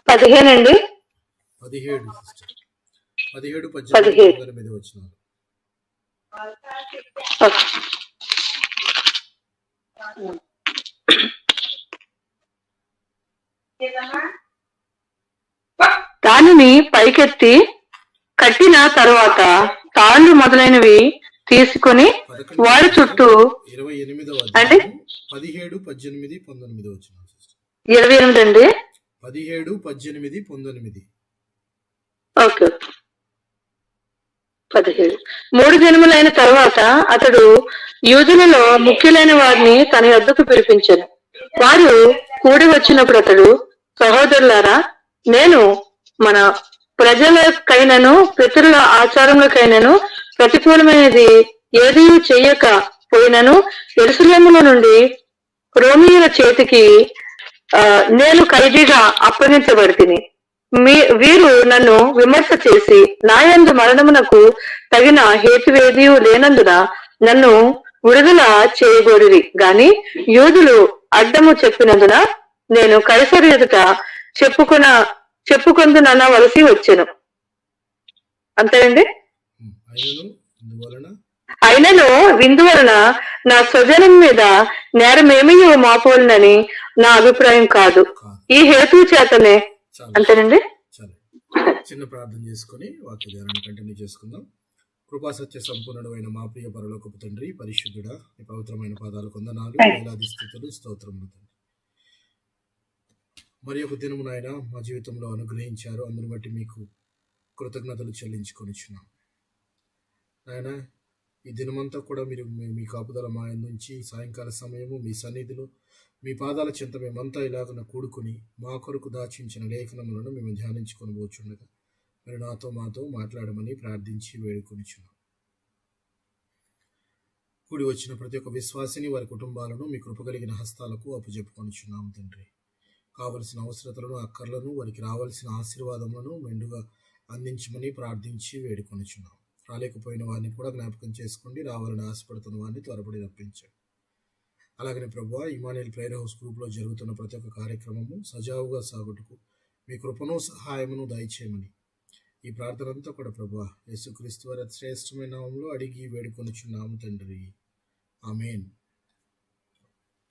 15 అండి. 17 సిస్టర్, 17, 18, 19 వచనాలు. దానిని పైకెత్తి కట్టిన తరువాత తాళ్ళు మొదలైనవి తీసుకుని వారి చుట్టూ 28వ అంటే 17, 18, 19 వచనాలు సిస్టర్. 28 అండి. 17, 18, 19. ఓకే. 17. 3 దినములైన తరువాత అతడు యూదులలో ముఖ్యులైన వారిని తన యొద్దకు పిలిపించెను. వారు కూడి వచ్చినప్పుడు అతడు, సహోదరులారా, నేను మన ప్రజలకైనను పితరుల ఆచారములకైనను ప్రతికూలమైనది ఏదీ చెయ్యక పోయినను యెరూషలేములో నుండి రోమీయుల చేతికి నేను ఖైదీగా అప్పగించబడితిని. వీరు నన్ను విమర్శ చేసి నాయందు మరణమునకు తగిన హేతువేదియు లేనందున నన్ను విడుదల చేయగోరిరి గాని యూదులు అడ్డము చెప్పినందున నేను కైసరు ఎదుట చెప్పుకొందునవలసి వచ్చెను. అంతేనండి. అయినను విందువలన నా స్వజనం మీద నేరమేమీ మోపవలనని నా అభిప్రాయం కాదు. ఈ హేతు చేతనే. అంతేనండి. చిన్న ప్రార్థన చేసుకుని వాక్య ధ్యానాన్ని కంటిన్యూ చేసుకుందాం. కృపా సత్య సంపూర్ణుడైన మా ప్రియ పరలోకపు తండ్రి, పరిశుద్ధుడా, మీ పవిత్రమైన పాదాలు కొందనాలు, వేలాది స్థుతులు, స్తోత్రములు తండ్రి. మరి ఒక దినము నాయన మా జీవితంలో అనుగ్రహించారు. అందుని బట్టి మీకు కృతజ్ఞతలు చెల్లించుకొనిచున్నాం నాయన. ఈ దినమంతా కూడా మీరు మీ కాపుదల మా నుంచి సాయంకాల సమయము మీ సన్నిధిలో మీ పాదాల చెంత మేమంతా ఇలాగన కూడుకుని మా కొరకు దాచించిన లేఖనములను మేము ధ్యానించుకొని పోచుండగా మీరు మాతో మాట్లాడమని ప్రార్థించి వేడుకొనిచున్నాం. కూడి వచ్చిన ప్రతి ఒక్క విశ్వాసిని వారి కుటుంబాలను మీ కృపగలిగిన హస్తాలకు అప్పజెప్పుకొనిచున్నాం తండ్రి. కావలసిన అవసరతలను, అక్కర్లను, వారికి రావాల్సిన ఆశీర్వాదములను మెండుగా అందించమని ప్రార్థించి వేడుకొనిచున్నాం. రాలేకపోయిన వారిని కూడా జ్ఞాపకం చేసుకోండి. రావాలని ఆశపడుతున్న వారిని త్వరపడి రప్పించండి. అలాగనే ప్రభువా, ఇమానుయేల్ ప్రేయర్ హౌస్ గ్రూప్లో జరుగుతున్న ప్రతి ఒక్క కార్యక్రమము సజావుగా సాగుటకు మీ కృపను సహాయమును దయచేయమని ఈ ప్రార్థన అంతా కూడా ప్రభువా యేసుక్రీస్తు వారి శ్రేష్టమైన నామములో అడిగి వేడుకొనిచున్నాము తండ్రి. ఆమేన్.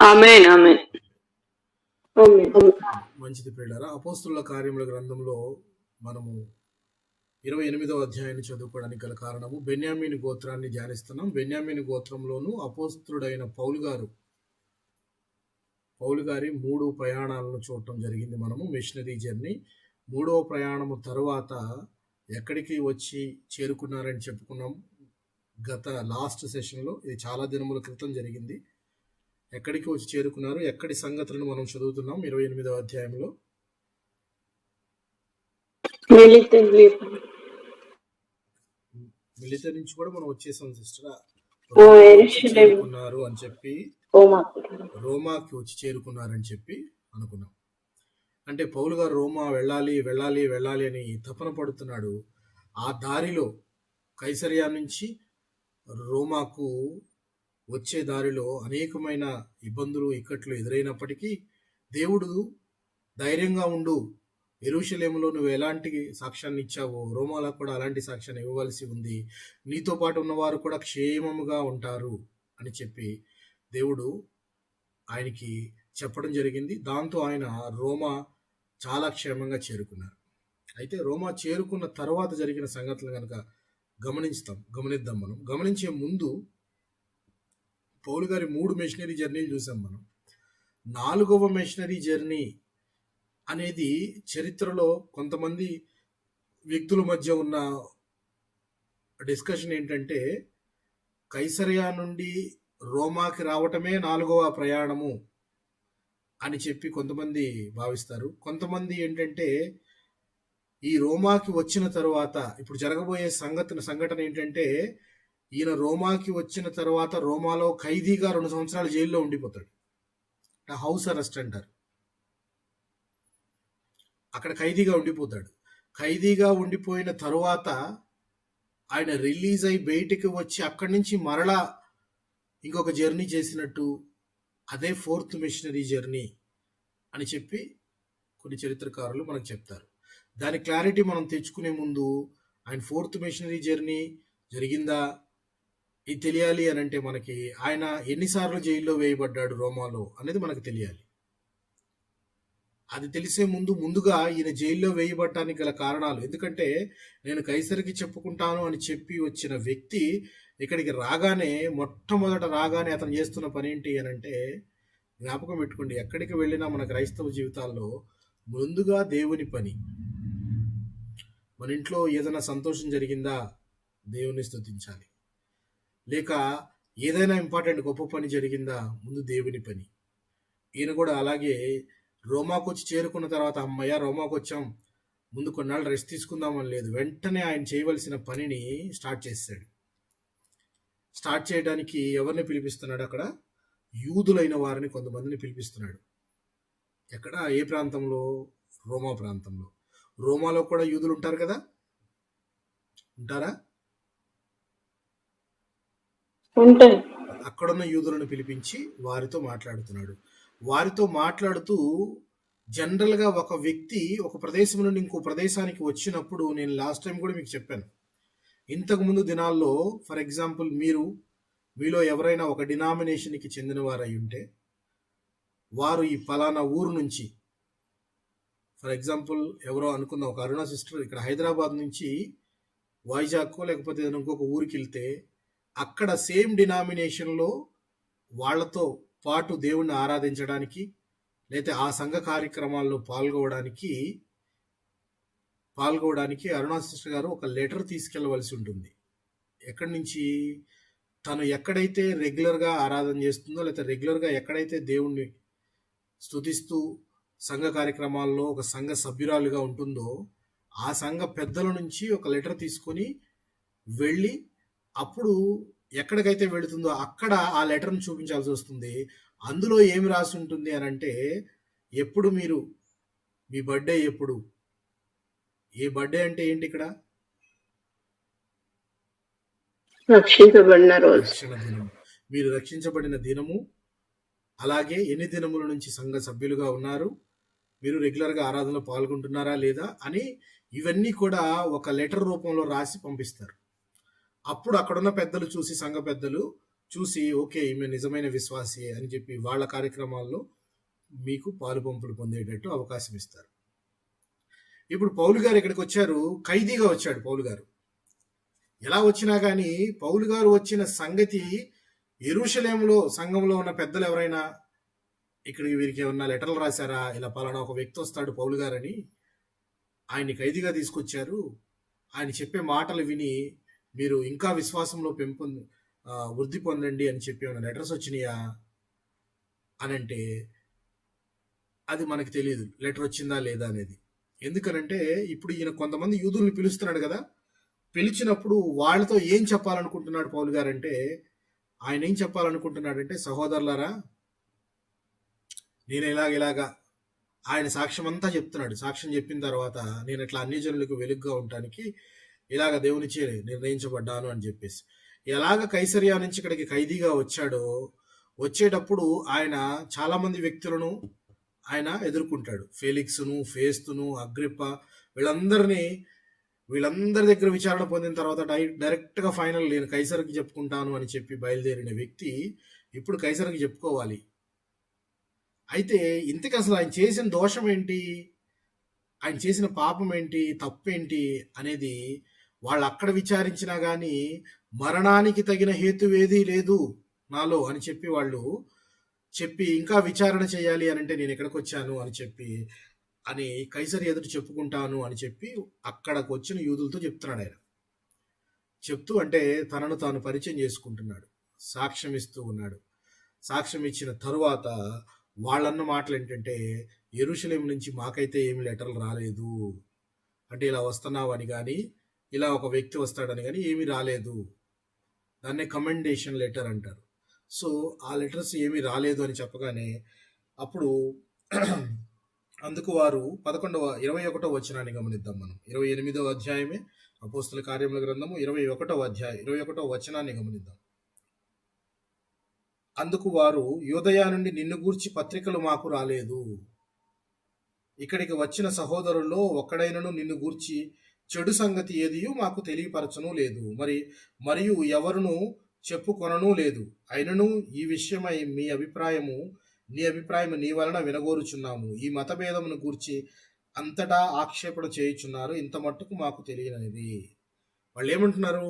ఆమేన్. ఆమేన్. మంచిది ప్రియులారా, అపోస్తుల కార్యముల గ్రంథంలో మనము 28వ అధ్యాయాన్ని చదువుకోవడానికి గల కారణము బెన్యామీను గోత్రాన్ని ధ్యానిస్తున్నాం. బెన్యామీను గోత్రంలోను అపోస్తుడైన పౌలు గారి 3 ప్రయాణాలను చూడటం జరిగింది. మనము మిషనరీ జర్నీ 3వ ప్రయాణము తర్వాత ఎక్కడికి వచ్చి చేరుకున్నారని చెప్పుకున్నాం గత లాస్ట్ సెషన్లో. ఇది చాలా దినముల క్రితం జరిగింది. ఎక్కడికి వచ్చి చేరుకున్నారు, ఎక్కడి సంగతులను మనం చదువుతున్నాం 28వ అధ్యాయంలో. మిలిటరీ నుంచి కూడా మనం వచ్చేసాం సిస్టర్. చేరుకున్నారు అని చెప్పి, రోమాకి వచ్చి చేరుకున్నారని చెప్పి అనుకున్నాం. అంటే పౌలు గారు రోమా వెళ్ళాలి వెళ్ళాలి వెళ్ళాలి అని తపన పడుతున్నాడు. ఆ దారిలో కైసరియా నుంచి రోమాకు వచ్చే దారిలో అనేకమైన ఇబ్బందులు, ఇక్కట్లు ఎదురైనప్పటికీ దేవుడు ధైర్యంగా ఉండు, యెరూషలేములో నువ్వు ఎలాంటి సాక్ష్యాన్ని ఇచ్చావో రోమాలో కూడా అలాంటి సాక్ష్యాన్ని ఇవ్వవలసి ఉంది, నీతో పాటు ఉన్నవారు కూడా క్షేమముగా ఉంటారు అని చెప్పి దేవుడు ఆయనకి చెప్పడం జరిగింది. దాంతో ఆయన రోమా చాలా క్షేమంగా చేరుకున్నారు. అయితే రోమా చేరుకున్న తర్వాత జరిగిన సంగతులు కనుక గమనిద్దాం. మనం గమనించే ముందు పౌలు గారి 3 మిషనరీ జర్నీలు చూసాం మనం. 4వ మిషనరీ జర్నీ అనేది చరిత్రలో కొంతమంది వ్యక్తుల మధ్య ఉన్న డిస్కషన్ ఏంటంటే, కైసరియా నుండి రోమాకి రావటమే 4వ ప్రయాణము అని చెప్పి కొంతమంది భావిస్తారు. కొంతమంది ఏంటంటే, ఈ రోమాకి వచ్చిన తర్వాత ఇప్పుడు జరగబోయే సంఘటన ఏంటంటే, ఈయన రోమాకి వచ్చిన తర్వాత రోమాలో ఖైదీగా 2 సంవత్సరాలు జైల్లో ఉండిపోతాడు. హౌస్ అరెస్ట్ అంటారు. అక్కడ ఖైదీగా ఉండిపోతాడు. ఖైదీగా ఉండిపోయిన తరువాత ఆయన రిలీజ్ అయి బయటికి వచ్చి అక్కడి నుంచి మరలా ఇంకొక జర్నీ చేసినట్టు, అదే 4th మిషనరీ జర్నీ అని చెప్పి కొన్ని చరిత్రకారులు మనకు చెప్తారు. దాని క్లారిటీ మనం తెచ్చుకునే ముందు ఆయన 4th మిషనరీ జర్నీ జరిగిందా ఇది తెలియాలి అని అంటే మనకి ఆయన ఎన్నిసార్లు జైల్లో వేయబడ్డాడు రోమాలో అనేది మనకు తెలియాలి. అది తెలిసే ముందుగా ఈయన జైల్లో వేయబడటానికి గల కారణాలు, ఎందుకంటే నేను కైసరికి చెప్పుకుంటాను అని చెప్పి వచ్చిన వ్యక్తి ఇక్కడికి రాగానే మొట్టమొదట రాగానే అతను చేస్తున్న పని ఏంటి అని అంటే, జ్ఞాపకం పెట్టుకోండి, ఎక్కడికి వెళ్ళినా మన క్రైస్తవ జీవితాల్లో ముందుగా దేవుని పని. మన ఇంట్లో ఏదైనా సంతోషం జరిగిందా, దేవుని స్తుతించాలి. లేక ఏదైనా ఇంపార్టెంట్ గొప్ప పని జరిగిందా, ముందు దేవుని పని. ఈయన కూడా అలాగే రోమాకు వచ్చి చేరుకున్న తర్వాత అమ్మయ్య రోమాకు వచ్చాం, ముందు కొన్నాళ్ళు రెస్ట్ తీసుకుందామని లేదు, వెంటనే ఆయన చేయవలసిన పనిని స్టార్ట్ చేశాడు. స్టార్ట్ చేయడానికి ఎవరిని పిలిపిస్తున్నాడు? అక్కడ యూదులైన వారిని కొంతమందిని పిలిపిస్తున్నాడు. ఎక్కడ? ఏ ప్రాంతంలో? రోమా ప్రాంతంలో. రోమాలో కూడా యూదులు ఉంటారు కదా, ఉంటారా? ఉంటాయి. అక్కడున్న యూదులను పిలిపించి వారితో మాట్లాడుతున్నాడు. వారితో మాట్లాడుతూ జనరల్గా ఒక వ్యక్తి ఒక ప్రదేశం నుండి ఇంకో ప్రదేశానికి వచ్చినప్పుడు, నేను లాస్ట్ టైం కూడా మీకు చెప్పాను, ఇంతకుముందు దినాల్లో ఫర్ ఎగ్జాంపుల్ మీలో ఎవరైనా ఒక డినామినేషన్కి చెందిన వారు అయి ఉంటే, వారు ఈ ఫలానా ఊరు నుంచి, ఫర్ ఎగ్జాంపుల్ ఎవరో అనుకుందాం, ఒక అరుణ సిస్టర్ ఇక్కడ హైదరాబాద్ నుంచి వైజాగ్ లేకపోతే ఇంకొక ఊరికి వెళ్తే, అక్కడ సేమ్ డినామినేషన్లో వాళ్లతో పాటు దేవుణ్ణి ఆరాధించడానికి లేదా ఆ సంఘ కార్యక్రమాల్లో పాల్గొవడానికి అరుణా సిస్టర్ గారు ఒక లెటర్ తీసుకెళ్లవలసి ఉంటుంది. ఎక్కడి నుంచి? తను ఎక్కడైతే రెగ్యులర్గా ఆరాధన చేస్తుందో లేదా రెగ్యులర్గా ఎక్కడైతే దేవుణ్ణి స్తుతిస్తూ సంఘ కార్యక్రమాల్లో ఒక సంఘ సభ్యురాలుగా ఉంటుందో ఆ సంఘ పెద్దల నుంచి ఒక లెటర్ తీసుకొని వెళ్ళి, అప్పుడు ఎక్కడికైతే వెళుతుందో అక్కడ ఆ లెటర్ను చూపించాల్సి వస్తుంది. అందులో ఏమి రాసి ఉంటుంది అని అంటే, ఎప్పుడు మీరు మీ బర్త్డే ఎప్పుడు, ఏ బర్త్డే అంటే ఏంటి ఇక్కడ? రక్షించబడిన రోజు, రక్షణ దినము, మీరు రక్షించబడిన దినము, అలాగే ఎన్ని దినముల నుంచి సంఘ సభ్యులుగా ఉన్నారు, మీరు రెగ్యులర్గా ఆరాధనలో పాల్గొంటున్నారా లేదా అని ఇవన్నీ కూడా ఒక లెటర్ రూపంలో రాసి పంపిస్తారు. అప్పుడు అక్కడున్న పెద్దలు చూసి, సంఘ పెద్దలు చూసి, ఓకే ఈమె నిజమైన విశ్వాసి అని చెప్పి వాళ్ళ కార్యక్రమాల్లో మీకు పాలు పంపులు పొందేటట్టు అవకాశం ఇస్తారు. ఇప్పుడు పౌలు గారు ఇక్కడికి వచ్చారు, ఖైదీగా వచ్చాడు పౌలు గారు. ఎలా వచ్చినా కానీ పౌలు గారు వచ్చిన సంగతి యెరూషలేములో సంఘంలో ఉన్న పెద్దలు ఎవరైనా ఇక్కడికి వీరికి ఏమన్నా లెటర్లు రాశారా, ఇలా పలానా ఒక వ్యక్తి వస్తాడు పౌలు గారని, ఆయన్ని ఖైదీగా తీసుకొచ్చారు, ఆయన చెప్పే మాటలు విని మీరు ఇంకా విశ్వాసంలో వృద్ధి పొందండి అని చెప్పి ఏమైనా లెటర్స్ వచ్చినాయా అని అంటే, అది మనకు తెలియదు లెటర్ వచ్చిందా లేదా అనేది. ఎందుకనంటే ఇప్పుడు ఈయన కొంతమంది యూదుల్ని పిలుస్తున్నాడు కదా, పిలిచినప్పుడు వాళ్ళతో ఏం చెప్పాలనుకుంటున్నాడు పౌలు గారంటే, ఆయన ఏం చెప్పాలనుకుంటున్నాడంటే, సహోదరులారా నేను ఇలాగా ఆయన సాక్ష్యం అంతా చెప్తున్నాడు. సాక్ష్యం చెప్పిన తర్వాత, నేను ఇట్లా అన్ని జనులకు వెలుగుగా ఉండటానికి ఇలాగ దేవునిచే నిర్ణయించబడ్డాను అని చెప్పేసి, ఎలాగ కైసరియా నుంచి ఇక్కడికి ఖైదీగా వచ్చాడో, వచ్చేటప్పుడు ఆయన చాలా మంది వ్యక్తులను ఆయన ఎదుర్కొంటాడు. ఫెలిక్స్ను, ఫేస్తును, అగ్రిప్ప, వీళ్ళందరి దగ్గర విచారణ పొందిన తర్వాత డైరెక్ట్గా ఫైనల్ నేను కైసర్కి చెప్పుకుంటాను అని చెప్పి బయలుదేరిన వ్యక్తి ఇప్పుడు కైసర్కి చెప్పుకోవాలి. అయితే ఇంతకీ అసలు ఆయన చేసిన దోషం ఏంటి, ఆయన చేసిన పాపం ఏంటి, తప్పేంటి అనేది వాళ్ళు అక్కడ విచారించినా కానీ మరణానికి తగిన హేతువేదీ లేదు నాలో అని చెప్పి వాళ్ళు చెప్పి ఇంకా విచారణ చేయాలి అని అంటే, నేను ఎక్కడికి వచ్చాను అని కైసర్ ఎదురు చెప్పుకుంటాను అని చెప్పి అక్కడికి వచ్చిన యూదులతో చెప్తున్నాడు. ఆయన చెప్తూ అంటే తనను తాను పరిచయం చేసుకుంటున్నాడు, సాక్ష్యం ఇస్తూ ఉన్నాడు. సాక్ష్యం ఇచ్చిన తరువాత వాళ్ళన్న మాటలు ఏంటంటే, యెరూషలేము నుంచి మాకైతే ఏమి లెటర్లు రాలేదు, అంటే ఇలా వస్తున్నావు అని కానీ ఇలా ఒక వ్యక్తి వస్తాడని కానీ ఏమీ రాలేదు. దాన్నే కమెండేషన్ లెటర్ అంటారు. సో ఆ లెటర్స్ ఏమీ రాలేదు అని చెప్పగానే అప్పుడు అందుకు వారు 21వ వచనాన్ని గమనిద్దాం. మనం 28వ అధ్యాయమే అపోస్తల కార్యముల గ్రంథము 21వ వచనాన్ని గమనిద్దాం. అందుకు వారు, యూదయ నుండి నిన్ను గూర్చి పత్రికలు మాకు రాలేదు. ఇక్కడికి వచ్చిన సహోదరుల్లో ఒక్కడైనను నిన్ను గూర్చి చెడు సంగతి ఏదియూ మాకు తెలియపరచను లేదు, మరియు ఎవరును చెప్పుకొనను లేదు. అయినను ఈ విషయమై నీ అభిప్రాయము నీ వలన వినగోరుచున్నాము. ఈ మతభేదమును గూర్చి అంతటా ఆక్షేపణ చేయుచున్నారు, ఇంత మట్టుకు మాకు తెలియనిది. వాళ్ళు ఏమంటున్నారు?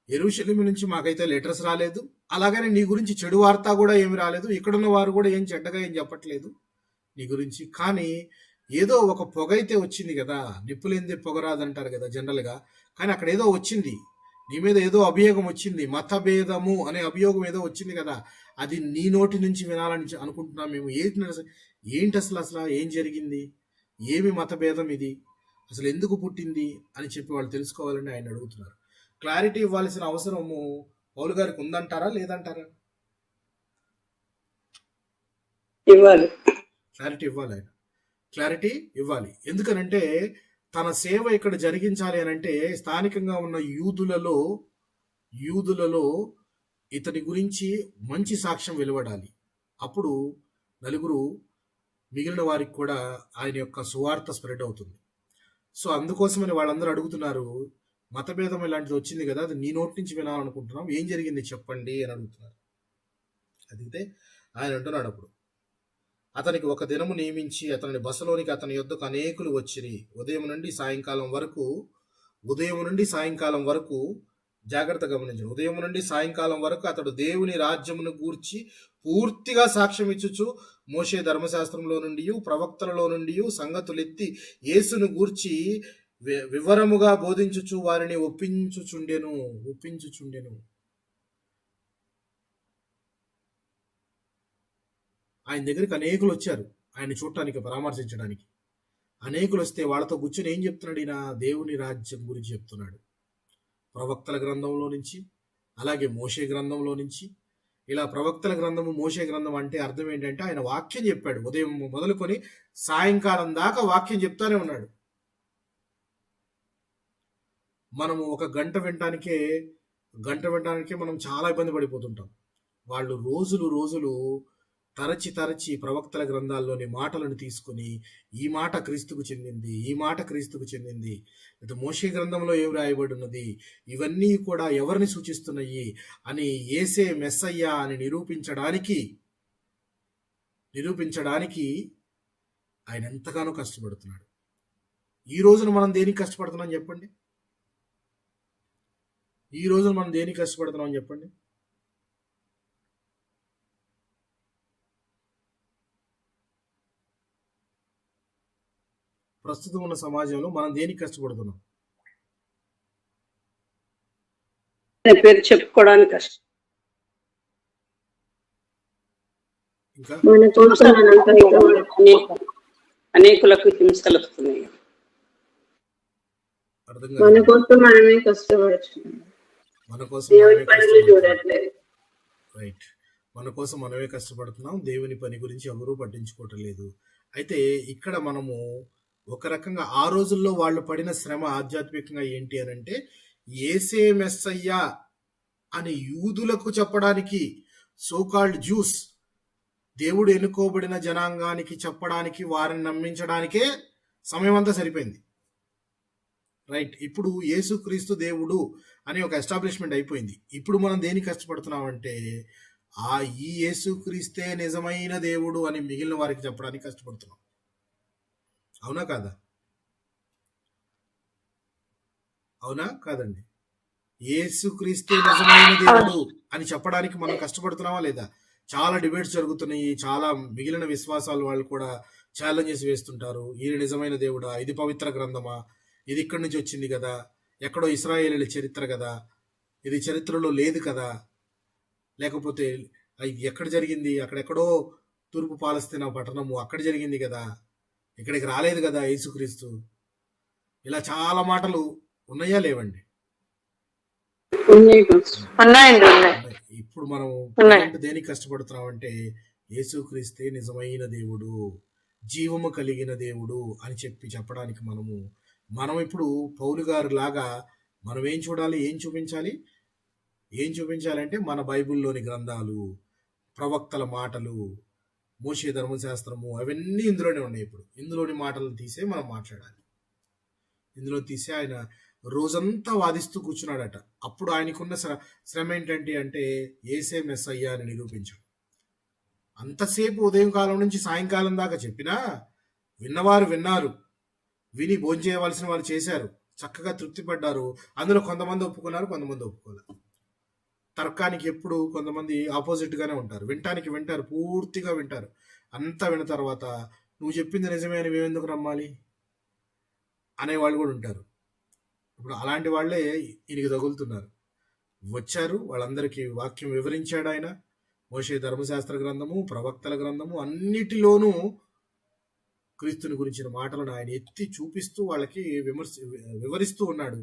యెరూషలేము నుంచి మాకైతే లెటర్స్ రాలేదు, అలాగని నీ గురించి చెడు వార్త కూడా ఏమి రాలేదు, ఇక్కడున్న వారు కూడా ఏం చెడ్డగా ఏం చెప్పట్లేదు నీ గురించి. కానీ ఏదో ఒక పొగ అయితే వచ్చింది కదా, నిప్పులేందే పొగ రాదంటారు కదా జనరల్గా. కానీ అక్కడ ఏదో వచ్చింది, నీ మీద ఏదో అభియోగం వచ్చింది, మతభేదము అనే అభియోగం ఏదో వచ్చింది కదా, అది నీ నోటి నుంచి వినాలని అనుకుంటున్నాం మేము. ఏంటి అసలు ఏం జరిగింది, ఏమి మతభేదం ఇది, అసలు ఎందుకు పుట్టింది అని చెప్పి వాళ్ళు తెలుసుకోవాలని ఆయన అడుగుతున్నారు. క్లారిటీ ఇవ్వాల్సిన అవసరము పౌలు గారికి ఉందంటారా లేదంటారా? ఇవ్వాలి, క్లారిటీ ఇవ్వాలి. ఎందుకనంటే తన సేవ ఇక్కడ జరిగించాలి అని అంటే స్థానికంగా ఉన్న యూదులలో ఇతని గురించి మంచి సాక్ష్యం వెలువడాలి. అప్పుడు నలుగురు మిగిలిన వారికి కూడా ఆయన యొక్క సువార్త స్ప్రెడ్ అవుతుంది. సో అందుకోసమని వాళ్ళందరూ అడుగుతున్నారు, మతభేదం ఇలాంటిది వచ్చింది కదా, అది నీ నోటి నుంచి వినాలనుకుంటున్నాం, ఏం జరిగింది చెప్పండి అని అడుగుతున్నారు. అదిగితే ఆయన అంటున్నాడు, అప్పుడు అతనికి ఒక దినము నియమించి అతని బసలోనికి అతని యొద్దకు అనేకులు వచ్చిరి. ఉదయం నుండి సాయంకాలం వరకు జాగ్రత్త గమనించండి. ఉదయం నుండి సాయంకాలం వరకు అతడు దేవుని రాజ్యమును గూర్చి పూర్తిగా సాక్ష్యం ఇచ్చుచు మోషే ధర్మశాస్త్రంలో నుండి ప్రవక్తలలో నుండి సంగతులెత్తి యేసును గూర్చి వివరముగా బోధించుచు వారిని ఒప్పించుచుండెను. ఆయన దగ్గరికి అనేకులు వచ్చారు, ఆయన చూడటానికి, పరామర్శించడానికి. అనేకులు వస్తే వాళ్ళతో కూర్చొని ఏం చెప్తున్నాడు? ఈయన దేవుని రాజ్యం గురించి చెప్తున్నాడు. ప్రవక్తల గ్రంథంలో నుంచి, అలాగే మోషే గ్రంథంలో నుంచి. ఇలా ప్రవక్తల గ్రంథము, మోషే గ్రంథం అంటే అర్థం ఏంటంటే ఆయన వాక్యం చెప్పాడు. ఉదయం మొదలుకొని సాయంకాలం దాకా వాక్యం చెప్తానే ఉన్నాడు. మనము ఒక గంట వినటానికే మనం చాలా ఇబ్బంది పడిపోతుంటాం. వాళ్ళు రోజులు తరచి ప్రవక్తల గ్రంథాల్లోని మాటలను తీసుకుని ఈ మాట క్రీస్తుకు చెందింది, లేదా మోషే గ్రంథంలో ఏం రాయబడి ఉన్నది, ఇవన్నీ కూడా ఎవరిని సూచిస్తున్నాయి అని యేసే మెస్సయ్య అని నిరూపించడానికి ఆయన ఎంతగానో కష్టపడుతున్నాడు. ఈ రోజున మనం దేనికి కష్టపడుతున్నాం చెప్పండి? ప్రస్తుతం ఉన్న సమాజంలో మనం దేనికి కష్టపడుతున్నాం? పేరు చెప్పుకోవడానికి కష్టం. ఇంకా అనేకులకు హింసలు వస్తున్నాయి. మన కోసం మనమే కష్టపడుతున్నాం, దేవుని పని గురించి ఎవరూ పట్టించుకోవటం లేదు. అయితే ఇక్కడ మనము ఒక రకంగా ఆ రోజుల్లో వాళ్ళు పడిన శ్రమ ఆధ్యాత్మికంగా ఏంటి అని అంటే, యేసే మెస్సయ్య అని యూదులకు చెప్పడానికి, సోకాల్డ్ జ్యూస్, దేవుడు ఎన్నుకోబడిన జనాంగానికి చెప్పడానికి, వారిని నమ్మించడానికే సమయం అంతా సరిపోయింది. రైట్. ఇప్పుడు యేసుక్రీస్తు దేవుడు అనే ఒక ఎస్టాబ్లిష్మెంట్ అయిపోయింది. ఇప్పుడు మనం దేనికి కష్టపడుతున్నామంటే ఈ యేసుక్రీస్తే నిజమైన దేవుడు అని మిగిలిన వారికి చెప్పడానికి కష్టపడుతున్నాం. అవునా కాదండి? యేసుక్రీస్తే నిజమైన దేవుడు అని చెప్పడానికి మనం కష్టపడుతున్నామా లేదా? చాలా డిబేట్స్ జరుగుతున్నాయి. చాలా మిగిలిన విశ్వాసాలు వాళ్ళు కూడా ఛాలెంజెస్ వేస్తుంటారు. ఈయన నిజమైన దేవుడా, ఇది పవిత్ర గ్రంథమా, ఇది ఇక్కడి నుంచి వచ్చింది కదా, ఎక్కడో ఇశ్రాయేలీల చరిత్ర కదా, ఇది చరిత్రలో లేదు కదా, లేకపోతే ఎక్కడ జరిగింది, అక్కడెక్కడో తూర్పు పాలస్తీనా పట్టణము అక్కడ జరిగింది కదా, ఇక్కడికి రాలేదు కదా యేసుక్రీస్తు. ఇలా చాలా మాటలు ఉన్నాయా లేవండి? ఇప్పుడు మనం దేనికి కష్టపడుతున్నామంటే యేసుక్రీస్తే నిజమైన దేవుడు, జీవము కలిగిన దేవుడు అని చెప్పడానికి మనం ఇప్పుడు పౌలు గారు లాగా మనం ఏం చూపించాలి అంటే మన బైబిల్లోని గ్రంథాలు, ప్రవక్తల మాటలు, మోషే ధర్మశాస్త్రము అవన్నీ ఇందులోనే ఉన్నాయి. ఇప్పుడు ఇందులోని మాటలను తీసే మనం మాట్లాడాలి. ఇందులో తీసే ఆయన రోజంతా వాదిస్తూ కూర్చున్నాడట. అప్పుడు ఆయనకున్న శ్రమ ఏంటంటే అంటే యేసే మెస్సయ్యా అని నిరూపించడం. అంతసేపు ఉదయం కాలం నుంచి సాయంకాలం దాకా చెప్పినా విన్నవారు విన్నారు, విని భోంచేయవలసిన వారు చేశారు, చక్కగా తృప్తి పడ్డారు. అందులో కొంతమంది ఒప్పుకున్నారు, కొంతమంది ఒప్పుకోలేదు. తర్కానికి ఎప్పుడు కొంతమంది ఆపోజిట్ గానే ఉంటారు. వింటానికి వింటారు, పూర్తిగా వింటారు. అంతా విన్న తర్వాత నువ్వు చెప్పింది నిజమే అని మేమెందుకు నమ్మాలి అనేవాళ్ళు కూడా ఉంటారు. ఇప్పుడు అలాంటి వాళ్ళే ఈయనకి తగులుతున్నారు. వచ్చారు, వాళ్ళందరికీ వాక్యం వివరించాడు ఆయన. మోషే ధర్మశాస్త్ర గ్రంథము, ప్రవక్తల గ్రంథము అన్నిటిలోనూ క్రీస్తుని గురించిన మాటలను ఆయన ఎత్తి చూపిస్తూ వాళ్ళకి వివరిస్తూ ఉన్నాడు.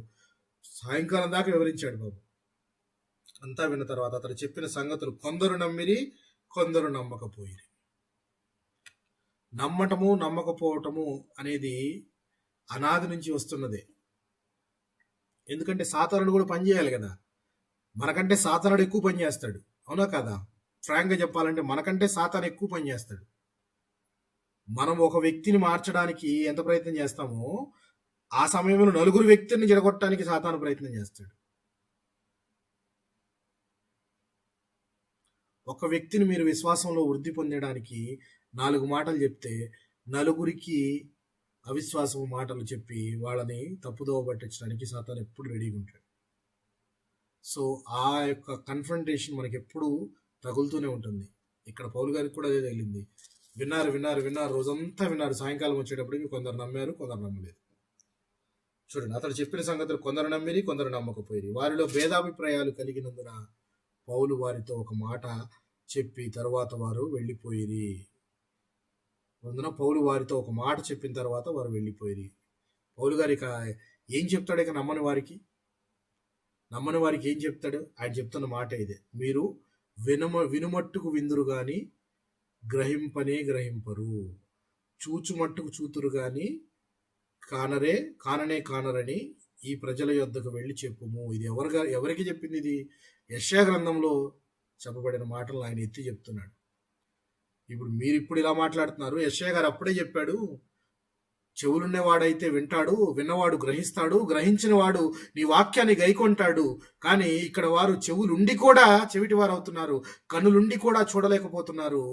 సాయంకాలం దాకా వివరించాడు బాబు. అంతా విన్న తర్వాత అతను చెప్పిన సంగతులు కొందరు నమ్మిరి, కొందరు నమ్మకపోయిరి. నమ్మటము నమ్మకపోవటము అనేది అనాది నుంచి వస్తున్నదే. ఎందుకంటే సాతానుడు కూడా పనిచేయాలి కదా. మనకంటే సాతానుడు ఎక్కువ పని చేస్తాడు, అవునా కదా? ఫ్రాంక్గా చెప్పాలంటే మనకంటే సాతాను ఎక్కువ పని చేస్తాడు. మనం ఒక వ్యక్తిని మార్చడానికి ఎంత ప్రయత్నం చేస్తామో ఆ సమయంలో నలుగురు వ్యక్తుల్ని జడగొట్టడానికి సాతాను ప్రయత్నం చేస్తాడు. ఒక వ్యక్తిని మీరు విశ్వాసంలో వృద్ధి పొందడానికి 4 మాటలు చెప్తే నలుగురికి అవిశ్వాసం మాటలు చెప్పి వాళ్ళని తప్పుదోవ పట్టించడానికి సాతాను ఎప్పుడు రెడీగా ఉంటాడు. సో ఆ యొక్క కన్ఫ్రంటేషన్ మనకి ఎప్పుడు తగులుతూనే ఉంటుంది. ఇక్కడ పౌలు గారికి కూడా అదే తగిలింది. విన్నారు, రోజంతా విన్నారు. సాయంకాలం వచ్చేటప్పటికి కొందరు నమ్మారు, కొందరు నమ్మలేదు. చూడండి, అతను చెప్పిన సంగతులు కొందరు నమ్మిరి, కొందరు నమ్మకపోయి వారిలో భేదాభిప్రాయాలు కలిగినందున పౌలు వారితో ఒక మాట చెప్పి తర్వాత వారు వెళ్ళిపోయిరి. అందున పౌలు వారితో ఒక మాట చెప్పిన తర్వాత వారు వెళ్ళిపోయిరి. పౌలు గారు ఇక ఏం చెప్తాడు? ఇక నమ్మని వారికి ఏం చెప్తాడు? ఆయన చెప్తున్న మాట ఇదే: మీరు వినుమట్టుకు విందురు గాని గ్రహింపనే గ్రహింపరు, చూచుమట్టుకు చూతురు గాని కానరని ఈ ప్రజల యొద్దకు వెళ్ళి చెప్పుము. ఇది ఎవరికి చెప్పింది? ఇది యెషయా గ్రంథంలో చెప్పబడిన మాటలు ఆయన ఎత్తి చెప్తున్నాడు. ఇప్పుడు ఇలా మాట్లాడుతున్నారు. యెషయా గారు అప్పుడే చెప్పాడు, చెవులున్నవాడైతే వింటాడు, విన్నవాడు గ్రహిస్తాడు, గ్రహించిన వాడు నీ వాక్యాన్ని గైకొంటాడు. కానీ ఇక్కడ వారు చెవులుండి కూడా చెవిటి వారు అవుతున్నారు, కన్నులుండి కూడా చూడలేకపోతున్నారు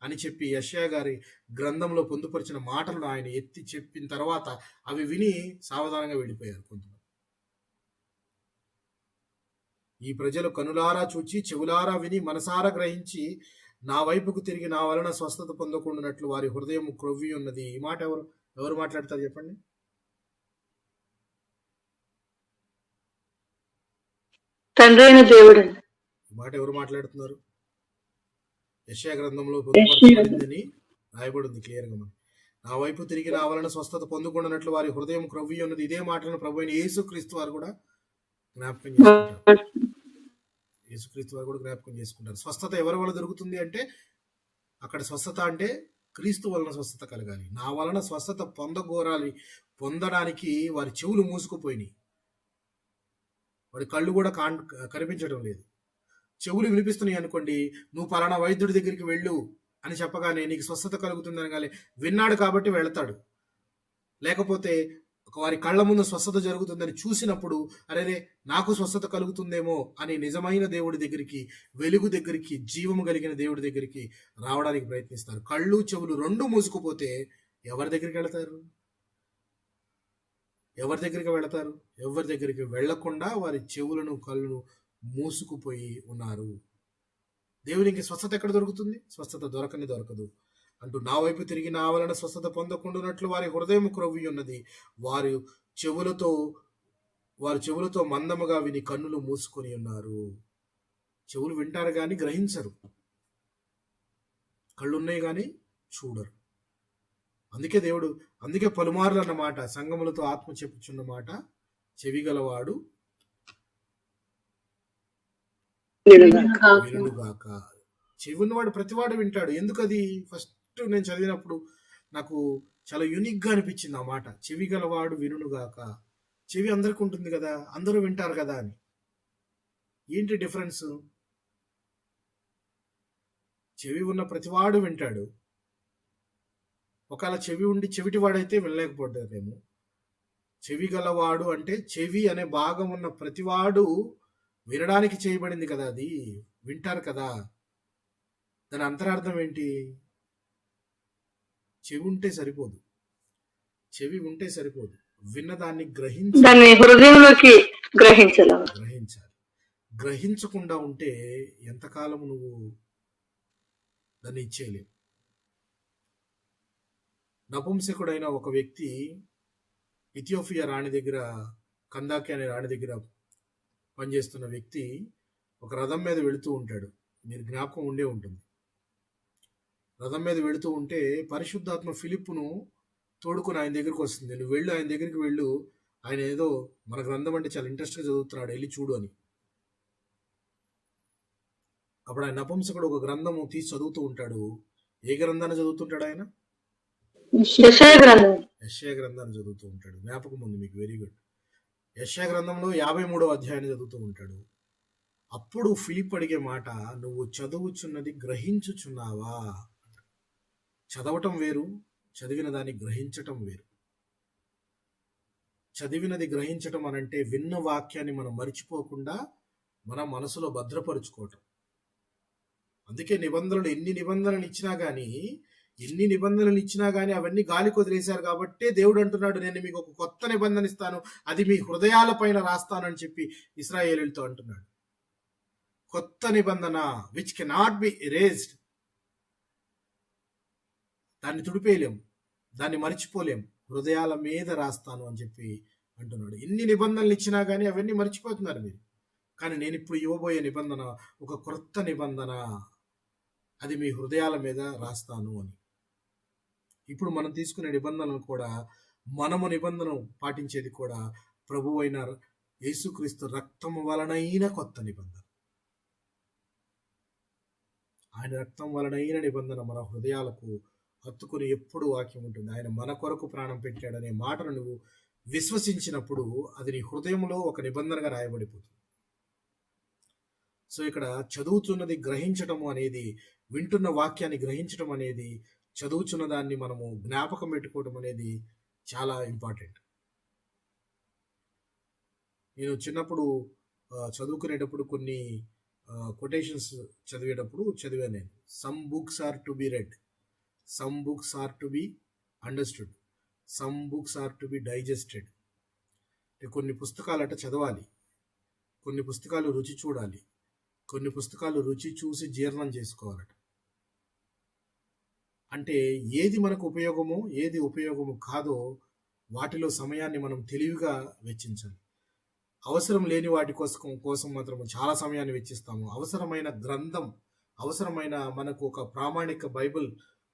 అని చెప్పి యెషయా గారి గ్రంథంలో పొందుపరిచిన మాటలను ఆయన ఎత్తి చెప్పిన తర్వాత అవి విని సావధానంగా వెళ్ళిపోయారు కొంతమంది. ఈ ప్రజలు కనులారా చూచి, చెవులారా విని, మనసారా గ్రహించి నా వైపుకు తిరిగి నా వలన స్వస్థత పొందకుండానట్లు వారి హృదయం క్రొవ్వి ఉన్నది. ఈ మాట ఎవరు మాట్లాడతారు చెప్పండి? తండ్రి అయిన దేవుడు. ఈ మాట ఎవరు మాట్లాడుతున్నారు? యెషయా గ్రంథంలో పొందుపరచబడిందని రాయబడింది క్లియర్గా. మనం నా వైపు తిరిగి నా వలన స్వస్థత పొందకుండానట్లు వారి హృదయం క్రొవ్వి ఉన్నది. ఇదే మాటలను ప్రభు అయిన యేసుక్రీస్తు వారు కూడా జ్ఞాపకం చేసుకుంటారు. స్వస్థత ఎవరి వల్ల దొరుకుతుంది అంటే అక్కడ స్వస్థత అంటే క్రీస్తు వలన స్వస్థత కలగాలి. నా వలన స్వస్థత పొందడానికి వారి చెవులు మూసుకుపోయినాయి, వారి కళ్ళు కూడా కనిపించడం లేదు. చెవులు వినిపిస్తున్నాయి అనుకోండి, నువ్వు పలానా వైద్యుడి దగ్గరికి వెళ్ళు అని చెప్పగానే నీకు స్వస్థత కలుగుతుంది అనగానే విన్నాడు కాబట్టి వెళతాడు. లేకపోతే వారి కళ్ళ ముందు స్వస్థత జరుగుతుందని చూసినప్పుడు అరే నాకు స్వస్థత కలుగుతుందేమో అని నిజమైన దేవుడి దగ్గరికి, వెలుగు దగ్గరికి, జీవము కలిగిన దేవుడి దగ్గరికి రావడానికి ప్రయత్నిస్తారు. కళ్ళు చెవులు రెండు మూసుకుపోతే ఎవరి దగ్గరికి వెళతారు? ఎవరి దగ్గరికి వెళ్లకుండా వారి చెవులను కళ్ళను మూసుకుపోయి ఉన్నారు. దేవునికి స్వస్థత ఎక్కడ దొరుకుతుంది? స్వస్థత దొరకదు అంటూ నా వైపు తిరిగి నా వలన స్వస్థత పొందకుండానట్లు వారి హృదయం క్రొవ్వి ఉన్నది. వారు చెవులతో మందముగా విని కన్నులు మూసుకొని ఉన్నారు. చెవులు వింటారు కానీ గ్రహించరు, కళ్ళున్నాయి కానీ చూడరు. అందుకే పలుమార్లు అన్నమాట, సంగములతో ఆత్మ చెప్పుచున్న మాట, చెవిగలవాడు వినుగాక. చెవి ఉన్నవాడు ప్రతివాడు వింటాడు. ఎందుకు అది? ఫస్ట్ నేను చదివినప్పుడు నాకు చాలా యూనిక్ గా అనిపించింది ఆ మాట, చెవి గలవాడు వినుగాక. చెవి అందరికి ఉంటుంది కదా, అందరూ వింటారు కదా అని. ఏంటి డిఫరెన్స్? చెవి ఉన్న ప్రతివాడు వింటాడు, ఒకవేళ చెవి ఉండి చెవిటివాడైతే వినలేకపోతారేమో. చెవి గలవాడు అంటే చెవి అనే భాగం ఉన్న ప్రతివాడు వినడానికి చేయబడింది కదా, అది వింటారు కదా. దాని అంతరార్థం ఏంటి? చెవి ఉంటే సరిపోదు, చెవి ఉంటే సరిపోదు, విన్నదాన్ని దాన్ని హృదయంలోకి గ్రహించాలి. గ్రహించకుండా ఉంటే ఎంతకాలం నువ్వు దాన్ని ఇచ్చేయలేవు. నపుంసకుడైన ఒక వ్యక్తి ఇథియోపియా రాణి దగ్గర, కందాకి అనే రాణి దగ్గర పనిచేస్తున్న వ్యక్తి ఒక రథం మీద వెళుతూ ఉంటాడు. మీరు జ్ఞాపకం ఉండే ఉంటుంది. రథం మీద వెళుతూ ఉంటే పరిశుద్ధాత్మ ఫిలిప్పును తోడుకుని ఆయన దగ్గరికి వస్తుంది. నువ్వు వెళ్ళు, ఆయన దగ్గరికి వెళ్ళు, ఆయన ఏదో మన గ్రంథం అంటే చాలా ఇంట్రెస్ట్గా చదువుతున్నాడు, వెళ్ళి చూడు అని. అప్పుడు ఆయన నపుంసకుడు ఒక గ్రంథము తీసి చదువుతూ ఉంటాడు. ఏ గ్రంథాన్ని చదువుతుంటాడు ఆయన? యెషయా గ్రంథాన్ని చదువుతూ ఉంటాడు. జ్ఞాపకం ఉంది మీకు, వెరీ గుడ్. యెషయా గ్రంథంలో 53వ అధ్యాయాన్ని చదువుతూ ఉంటాడు. అప్పుడు ఫిలిప్ అడిగే మాట, నువ్వు చదువుచున్నది గ్రహించుచున్నావా? చదవటం వేరు, చదివిన దాన్ని గ్రహించటం వేరు. చదివినది గ్రహించటం అనంటే విన్న వాక్యాన్ని మనం మరిచిపోకుండా మన మనసులో భద్రపరుచుకోవటం. అందుకే నిబంధనలు ఎన్ని నిబంధనలు ఇచ్చినా కానీ అవన్నీ గాలికి వదిలేశారు. కాబట్టే దేవుడు అంటున్నాడు, నేను మీకు ఒక కొత్త నిబంధన ఇస్తాను, అది మీ హృదయాల పైన రాస్తానని చెప్పి ఇశ్రాయేలీయులతో అంటున్నాడు. కొత్త నిబంధన విచ్ కెనాట్ బి ఎరేజ్డ్. దాన్ని తుడిపేయలేం, దాన్ని మర్చిపోలేం, హృదయాల మీద రాస్తాను అని చెప్పి అంటున్నాడు. ఎన్ని నిబంధనలు ఇచ్చినా కానీ అవన్నీ మర్చిపోతున్నారు మీరు. కానీ నేను ఇప్పుడు ఇవ్వబోయే నిబంధన ఒక కొత్త నిబంధన, అది మీ హృదయాల మీద రాస్తాను అని. ఇప్పుడు మనం తీసుకునే నిబంధనలు కూడా, మనము నిబంధన పాటించేది కూడా ప్రభువు అయిన యేసుక్రీస్తు రక్తం వలనైన కొత్త నిబంధన. ఆయన రక్తం వలనైన నిబంధన మన హృదయాలకు హత్తుకుని ఎప్పుడు వాక్యం ఉంటుంది. ఆయన మన కొరకు ప్రాణం పెట్టాడనే మాటను నువ్వు విశ్వసించినప్పుడు అది నీ హృదయంలో ఒక నిబంధనగా రాయబడిపోతుంది. సో ఇక్కడ చదువుతున్నది గ్రహించటము అనేది, వింటున్న వాక్యాన్ని గ్రహించడం అనేది, చదువుతున్న దాన్ని మనము జ్ఞాపకం పెట్టుకోవడం అనేది చాలా ఇంపార్టెంట్. నేను చిన్నప్పుడు చదువుకునేటప్పుడు కొన్ని కొటేషన్స్ చదివాను నేను. Some books are to be read, some books are to be understood, some books are to be digested. కొన్ని పుస్తకాలట చదవాలి, కొన్ని పుస్తకాలు రుచి చూడాలి, కొన్ని పుస్తకాలు రుచి చూసి జీర్ణం చేసుకోవాలట. అంటే ఏది మనకు ఉపయోగమో ఏది ఉపయోగము కాదో వాటిలో సమయాన్ని మనం తెలివిగా వెచ్చించాలి. అవసరం లేని వాటి కోసం మాత్రం చాలా సమయాన్ని వెచ్చిస్తాము. అవసరమైన గ్రంథం, అవసరమైన మనకు ఒక ప్రామాణిక బైబిల్,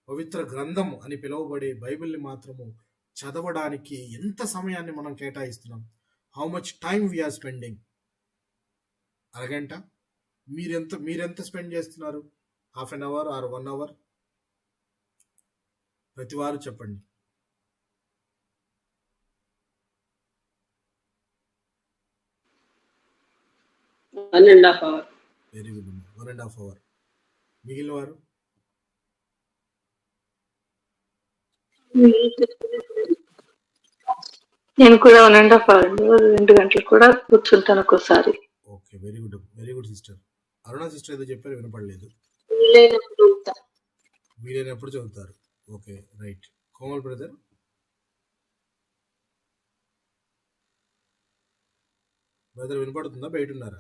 పవిత్ర గ్రంథం అని పిలువబడే బైబిల్ని మాత్రము చదవడానికి ఎంత సమయాన్ని మనం కేటాయిస్తున్నాం? How much time we are spending? అరగంట? మీరెంత స్పెండ్ చేస్తున్నారు? Half an hour or 1 hour? ప్రతివారు చెప్పండి. Very good, 1.5 hour. మిగిలిన వారు? నేను కూడా 1.5 అవర్, 2 గంటలు కూడా కూర్చుంటాను ఒక్కోసారి. Okay, very good sister. Aruna sister ఏదో చెప్పారు, వినపడలేదు. వీలైనప్పుడు చదువుతారు. Okay, right. కోమల్ బ్రదర్? వినపడుతుందా? బయట ఉన్నారా?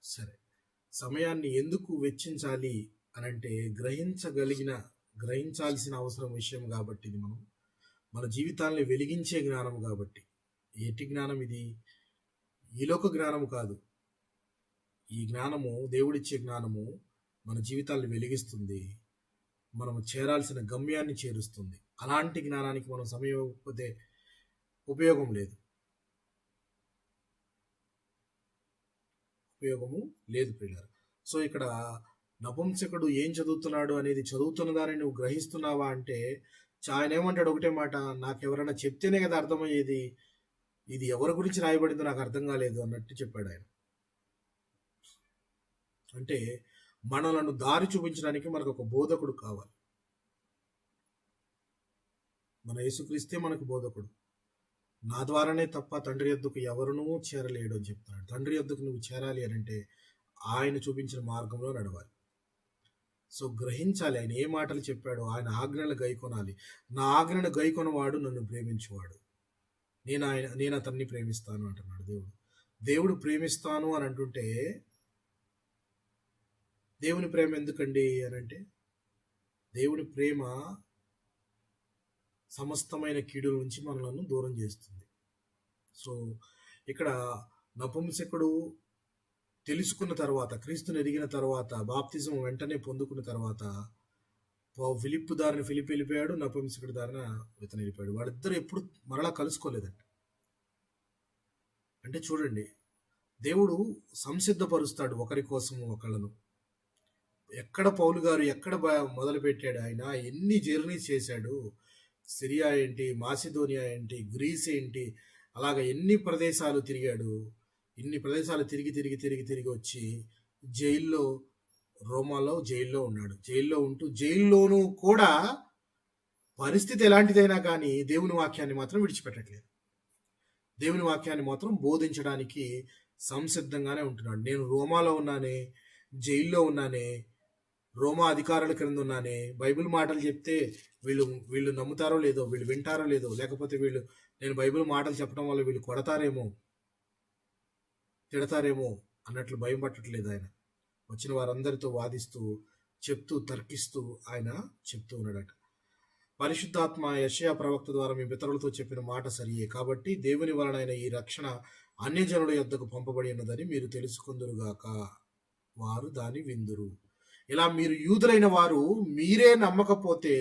సరే, సమయాన్ని ఎందుకు వెచ్చించాలి అనంటే గ్రహించాల్సిన అవసరం విషయం కాబట్టి, ఇది మన జీవితాన్ని వెలిగించే జ్ఞానం కాబట్టి. ఏటి జ్ఞానం ఇది? ఈలోక జ్ఞానం కాదు. ఈ జ్ఞానము, దేవుడిచ్చే జ్ఞానము మన జీవితాన్ని వెలిగిస్తుంది, మనము చేరాల్సిన గమ్యాన్ని చేరుస్తుంది. అలాంటి జ్ఞానానికి మనం సమయం ఇవ్వకపోతే ఉపయోగము లేదు ప్రియులారా. సో ఇక్కడ నపుంసకుడు ఏం చదువుతున్నాడు అనేది, చదువుతున్న దాన్ని నువ్వు గ్రహిస్తున్నావా అంటే, ఆయన ఏమంటాడు? ఒకటే మాట, నాకు ఎవరైనా చెప్తేనే కదా అర్థమయ్యేది, ఇది ఎవరి గురించి రాయబడిందో నాకు అర్థం కాలేదు అన్నట్టు చెప్పాడు ఆయన. అంటే మనలను దారి చూపించడానికి మనకు ఒక బోధకుడు కావాలి. మన యేసుక్రీస్తే మనకు బోధకుడు. నా ద్వారానే తప్ప తండ్రి యొద్దకు ఎవరునూ చేరలేడు అని చెప్తున్నాడు. తండ్రి యొద్దకు నువ్వు చేరాలి అని అంటే ఆయన చూపించిన మార్గంలో నడవాలి. సో గ్రహించాలి ఆయన ఏ మాటలు చెప్పాడో, ఆయన ఆజ్ఞలు గైకొనాలి. నా ఆజ్ఞను గైకొనవాడు నన్ను ప్రేమించువాడు, నేను అతన్ని ప్రేమిస్తాను అంటున్నాడు దేవుడు. దేవుడు ప్రేమిస్తాను అని అంటుంటే దేవుని ప్రేమ ఎందుకండి అని అంటే, దేవుని ప్రేమ సమస్తమైన కీడుల నుంచి మనలను దూరం చేస్తుంది. సో ఇక్కడ నపుంసకుడు తెలుసుకున్న తర్వాత, క్రీస్తుని ఎరిగిన తర్వాత, బాప్తిజం వెంటనే పొందుకున్న తర్వాత ఫిలిప్పు దారిని ఫిలిప్ వెళ్ళిపోయాడు, నపుంసకుడి దారిన ఇతను వెళ్ళిపోయాడు. వాళ్ళిద్దరు ఎప్పుడు మరలా కలుసుకోలేదండి. అంటే చూడండి, దేవుడు సంసిద్ధపరుస్తాడు ఒకరి కోసము ఒకళ్ళను. ఎక్కడ పౌలు గారు ఎక్కడ మొదలు పెట్టాడు, ఆయన ఎన్ని జర్నీస్ చేశాడు, సిరియా ఏంటి, మాసిదోనియా ఏంటి, గ్రీస్ ఏంటి, అలాగ ఎన్ని ప్రదేశాలు తిరిగాడు. ఇన్ని ప్రదేశాలు తిరిగి వచ్చి జైల్లో, రోమాలో జైల్లో ఉన్నాడు. జైల్లో ఉంటూ జైల్లోనూ కూడా పరిస్థితి ఎలాంటిదైనా కానీ దేవుని వాక్యాన్ని మాత్రం విడిచిపెట్టట్లేదు. దేవుని వాక్యాన్ని మాత్రం బోధించడానికి సంసిద్ధంగానే ఉంటున్నాడు. నేను రోమాలో ఉన్నానే, జైల్లో ఉన్నానే, రోమా అధికారుల క్రింద ఉన్నానే, బైబిల్ మాటలు చెప్తే వీళ్ళు నమ్ముతారో లేదో, వీళ్ళు వింటారో లేదో, లేకపోతే నేను బైబిల్ మాటలు చెప్పడం వల్ల వీళ్ళు కొడతారేమో, తిడతారేమో అన్నట్లు భయం పట్టట్లేదు. ఆయన వచ్చిన వారందరితో వాదిస్తూ, చెప్తూ, తర్కిస్తూ ఆయన చెప్తూ ఉన్నాడట. పరిశుద్ధాత్మ యెషయా ప్రవక్త ద్వారా మీ పితరులతో చెప్పిన మాట సరియే, కాబట్టి దేవుని వలనైన ఈ రక్షణ అన్యజనుల యొద్దకు పంపబడి ఉన్నదని మీరు తెలుసుకుందురుగాక, వారు దాని విందురు. ఇలా మీరు యూదులైన వారు మీరే నమ్మకపోతే,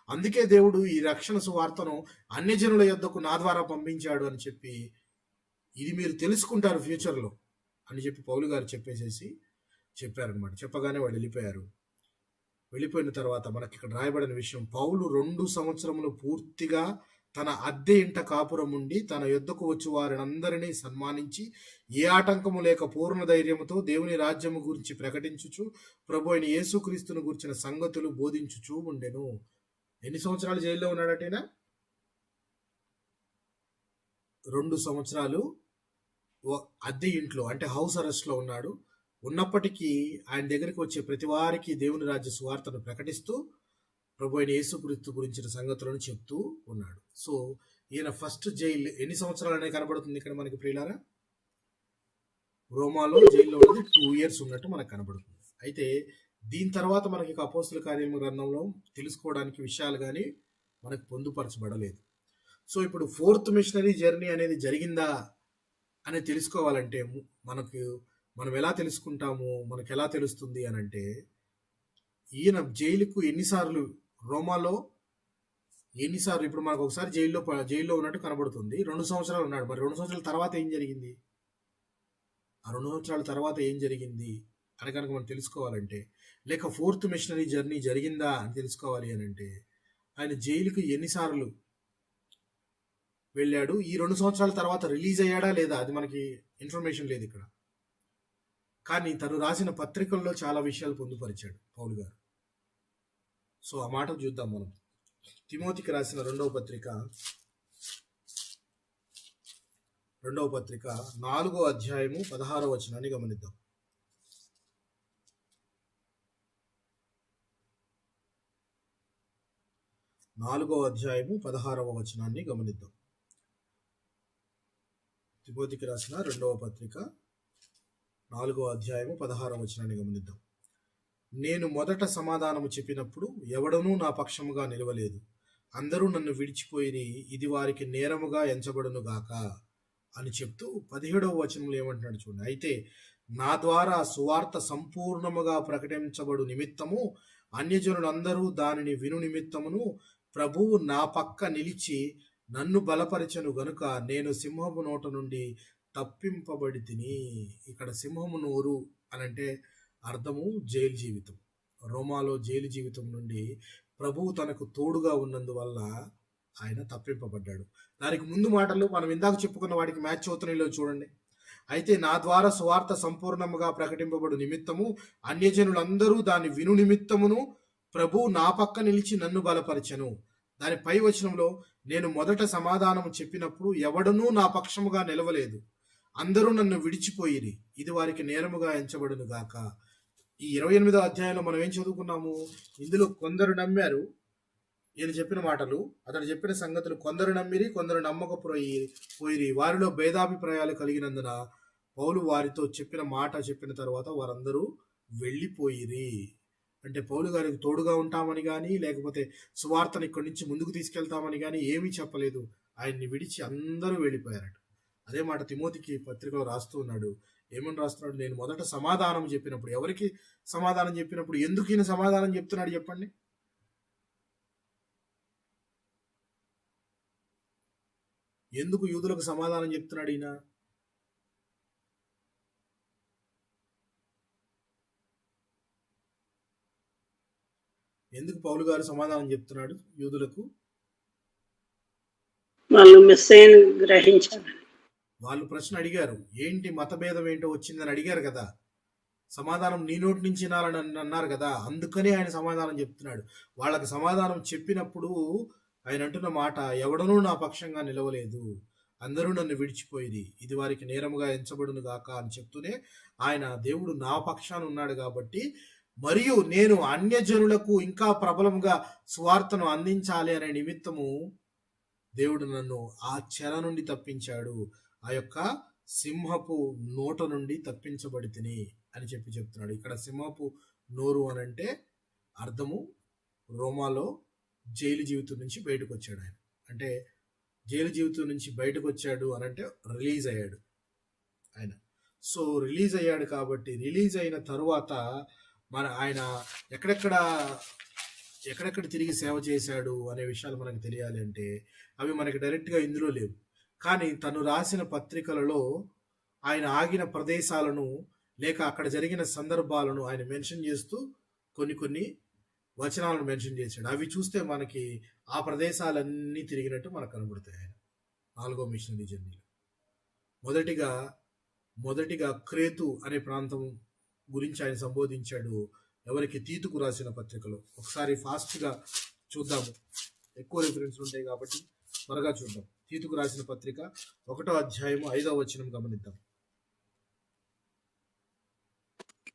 అందుకే దేవుడు ఈ రక్షణ సువార్తను అన్యజనుల యొద్దకు నా ద్వారా పంపించాడు అని చెప్పి, ఇది మీరు తెలుసుకుంటారు ఫ్యూచర్లో అని చెప్పి పౌలు గారు చెప్పారనమాట. చెప్పగానే వాళ్ళు వెళ్ళిపోయారు. వెళ్ళిపోయిన తర్వాత మనకి ఇక్కడ రాయబడిన విషయం, పౌలు 2 సంవత్సరములు పూర్తిగా తన అద్దె ఇంట కాపురం ఉండి తన యొద్దకు వచ్చి వారినందరినీ సన్మానించి ఏ ఆటంకము లేక పూర్ణ ధైర్యముతో దేవుని రాజ్యము గురించి ప్రకటించుచు ప్రభు అయిన యేసుక్రీస్తును గురించిన సంగతులు బోధించుచూ ఉండెను. ఎన్ని సంవత్సరాలు జైల్లో ఉన్నాడటేనా? 2 సంవత్సరాలు అద్దె ఇంట్లో, అంటే హౌస్ అరెస్ట్ లో ఉన్నాడు. ఉన్నప్పటికీ ఆయన దగ్గరికి వచ్చే ప్రతి వారికి దేవుని రాజ్య సువార్తను ప్రకటిస్తూ ప్రభు అయిన యేసుక్రీస్తు గురించిన సంగతులను చెప్తూ ఉన్నాడు. సో ఈయన ఫస్ట్ జైలు ఎన్ని సంవత్సరాలు అనేది కనబడుతుంది ఇక్కడ మనకి ప్రియులారా? రోమాలో జైల్లో ఉన్నది 2 years ఉన్నట్టు మనకు కనబడుతుంది. అయితే దీని తర్వాత మనకి అపోస్తల కార్యముల గ్రంథంలో తెలుసుకోవడానికి విషయాలు కానీ మనకు పొందుపరచబడలేదు. సో ఇప్పుడు 4th మిషనరీ జర్నీ అనేది జరిగిందా అని తెలుసుకోవాలంటే మనం ఎలా తెలుసుకుంటాము, మనకు ఎలా తెలుస్తుంది అని అంటే, ఈయన జైలుకు ఎన్నిసార్లు, రోమాలో ఎన్నిసార్లు, ఇప్పుడు మనకు ఒకసారి జైల్లో ఉన్నట్టు కనబడుతుంది. 2 సంవత్సరాలు ఉన్నాడు. మరి 2 సంవత్సరాల తర్వాత ఏం జరిగింది? ఆ 2 సంవత్సరాల తర్వాత ఏం జరిగింది అని కనుక మనం తెలుసుకోవాలంటే, లేక 4th మిషనరీ జర్నీ జరిగిందా అని తెలుసుకోవాలి అని అంటే, ఆయన జైలుకు ఎన్నిసార్లు వెళ్ళాడు, ఈ 2 సంవత్సరాల తర్వాత రిలీజ్ అయ్యాడా లేదా, అది మనకి ఇన్ఫర్మేషన్ లేదు ఇక్కడ. కానీ తను రాసిన పత్రికల్లో చాలా విషయాలు పొందుపరిచాడు పౌలు గారు. సో ఆ మాట చూద్దాం మనం. తిమోతికి రాసిన 2వ పత్రిక 4వ అధ్యాయము 16వ వచనాన్ని గమనిద్దాం. 4వ అధ్యాయము 16వ వచనాన్ని గమనిద్దాం. తిమోతికి రాసిన 2వ పత్రిక 4వ అధ్యాయము 16వ వచనాన్ని గమనిద్దాం. నేను మొదట సమాధానము చెప్పినప్పుడు ఎవడనూ నా పక్షముగా నిలవలేదు, అందరూ నన్ను విడిచిపోయి ఇది వారికి నేరముగా ఎంచబడును గాక అని చెప్తూ 17వ వచనంలో ఏమంటున్నాడు చూడండి. అయితే నా ద్వారా సువార్త సంపూర్ణముగా ప్రకటించబడు నిమిత్తము అన్యజనులందరూ దానిని విను నిమిత్తమును ప్రభువు నా పక్క నిలిచి నన్ను బలపరచను గనుక నేను సింహము నోట నుండి తప్పింపబడి తిని. ఇక్కడ సింహము నోరు అనంటే అర్థము జైలు జీవితం. రోమాలో జైలు జీవితం నుండి ప్రభువు తనకు తోడుగా ఉన్నందువల్ల ఆయన తప్పింపబడ్డాడు. దానికి ముందు మాటలు మనం ఇందాక చెప్పుకున్న వాటికి మ్యాచ్ అవుతున్నాయో చూడండి. అయితే నా ద్వారా సువార్త సంపూర్ణముగా ప్రకటింపబడు నిమిత్తము అన్యజనులందరూ దాని విను నిమిత్తమును ప్రభు నా పక్క నిలిచి నన్ను బలపరచెను. దాని పై వచనంలో, నేను మొదట సమాధానము చెప్పినప్పుడు ఎవడనూ నా పక్షముగా నిలవలేదు, అందరూ నన్ను విడిచిపోయిరి, ఇది వారికి నేరముగా ఎంచబడును గాక. ఈ 28వ అధ్యాయంలో మనం ఏం చదువుకున్నాము? ఇందులో కొందరు నమ్మారు, ఈయన చెప్పిన మాటలు, అతడు చెప్పిన సంగతులు. కొందరు నమ్మిరి, కొందరు నమ్మకపోయిరి. వారిలో భేదాభిప్రాయాలు కలిగినందున పౌలు వారితో చెప్పిన మాట చెప్పిన తర్వాత వారందరూ వెళ్ళిపోయిరి. అంటే పౌలు గారికి తోడుగా ఉంటామని కానీ, లేకపోతే సువార్తను ఇక్కడి నుంచి ముందుకు తీసుకెళ్తామని కానీ ఏమీ చెప్పలేదు. ఆయన్ని విడిచి అందరూ వెళ్ళిపోయారట. అదే మాట తిమోతికి పత్రికలో రాస్తూ ఉన్నాడు. ఏమని రాస్తున్నాడు? నేను మొదట సమాధానం చెప్పినప్పుడు. ఎవరికి సమాధానం చెప్పినప్పుడు? ఎందుకు ఈయన సమాధానం చెప్తున్నాడు చెప్పండి? ఎందుకు యూదులకు సమాధానం చెప్తున్నాడు ఈయన? ఎందుకు పౌలు గారు సమాధానం చెప్తున్నాడు యూదులకు? వాళ్ళు మెస్సయ్యను గ్రహించారు. వాళ్ళు ప్రశ్న అడిగారు, ఏంటి మతభేదం ఏంటో వచ్చిందని అడిగారు కదా, సమాధానం నీ నోటి నుంచి వినాలని అన్నారు కదా, అందుకనే ఆయన సమాధానం చెప్తున్నాడు. వాళ్ళకి సమాధానం చెప్పినప్పుడు ఆయన అంటున్న మాట, ఎవడనూ నా పక్షంగా నిలవలేదు, అందరూ నన్ను విడిచిపోయింది, ఇది వారికి నేరముగా ఎంచబడును గాక అని చెప్తూనే ఆయన దేవుడు నా పక్షాన ఉన్నాడు కాబట్టి, మరియు నేను అన్యజనులకు ఇంకా ప్రబలంగా సువార్తను అందించాలి అనే నిమిత్తము దేవుడు నన్ను ఆ చెర నుండి తప్పించాడు, ఆ యొక్క సింహపు నోట నుండి తప్పించబడి తిని అని చెప్తున్నాడు. ఇక్కడ సింహపు నోరు అని అంటే అర్థము, రోమాలో జైలు జీవితం నుంచి బయటకు వచ్చాడు ఆయన. అంటే జైలు జీవితం నుంచి బయటకు వచ్చాడు అని అంటే రిలీజ్ అయ్యాడు ఆయన. సో రిలీజ్ అయ్యాడు కాబట్టి, రిలీజ్ అయిన తరువాత ఆయన ఎక్కడెక్కడ తిరిగి సేవ చేశాడు అనే విషయాలు మనకు తెలియాలి అంటే అవి మనకి డైరెక్ట్గా ఇందులో లేవు. కానీ తను రాసిన పత్రికలలో ఆయన ఆగిన ప్రదేశాలను లేక అక్కడ జరిగిన సందర్భాలను ఆయన మెన్షన్ చేస్తూ కొన్ని వచనాలను మెన్షన్ చేశాడు. అవి చూస్తే మనకి ఆ ప్రదేశాలన్నీ తిరిగినట్టు మనకు కనబడతాయి. ఆయన 4వ మిషనరీ జర్నీలో మొదటిగా క్రేతు అనే ప్రాంతం గురించి ఆయన సంబోధించాడు. ఎవరికి? తీతుకు రాసిన పత్రికలో. ఒకసారి ఫాస్ట్గా చూద్దాము, ఎక్కువ రిఫరెన్స్ ఉంటాయి కాబట్టి త్వరగా చూద్దాం. తీతుకు రాసిన పత్రిక 1వ అధ్యాయము 5వ వచనం గమనిద్దాం.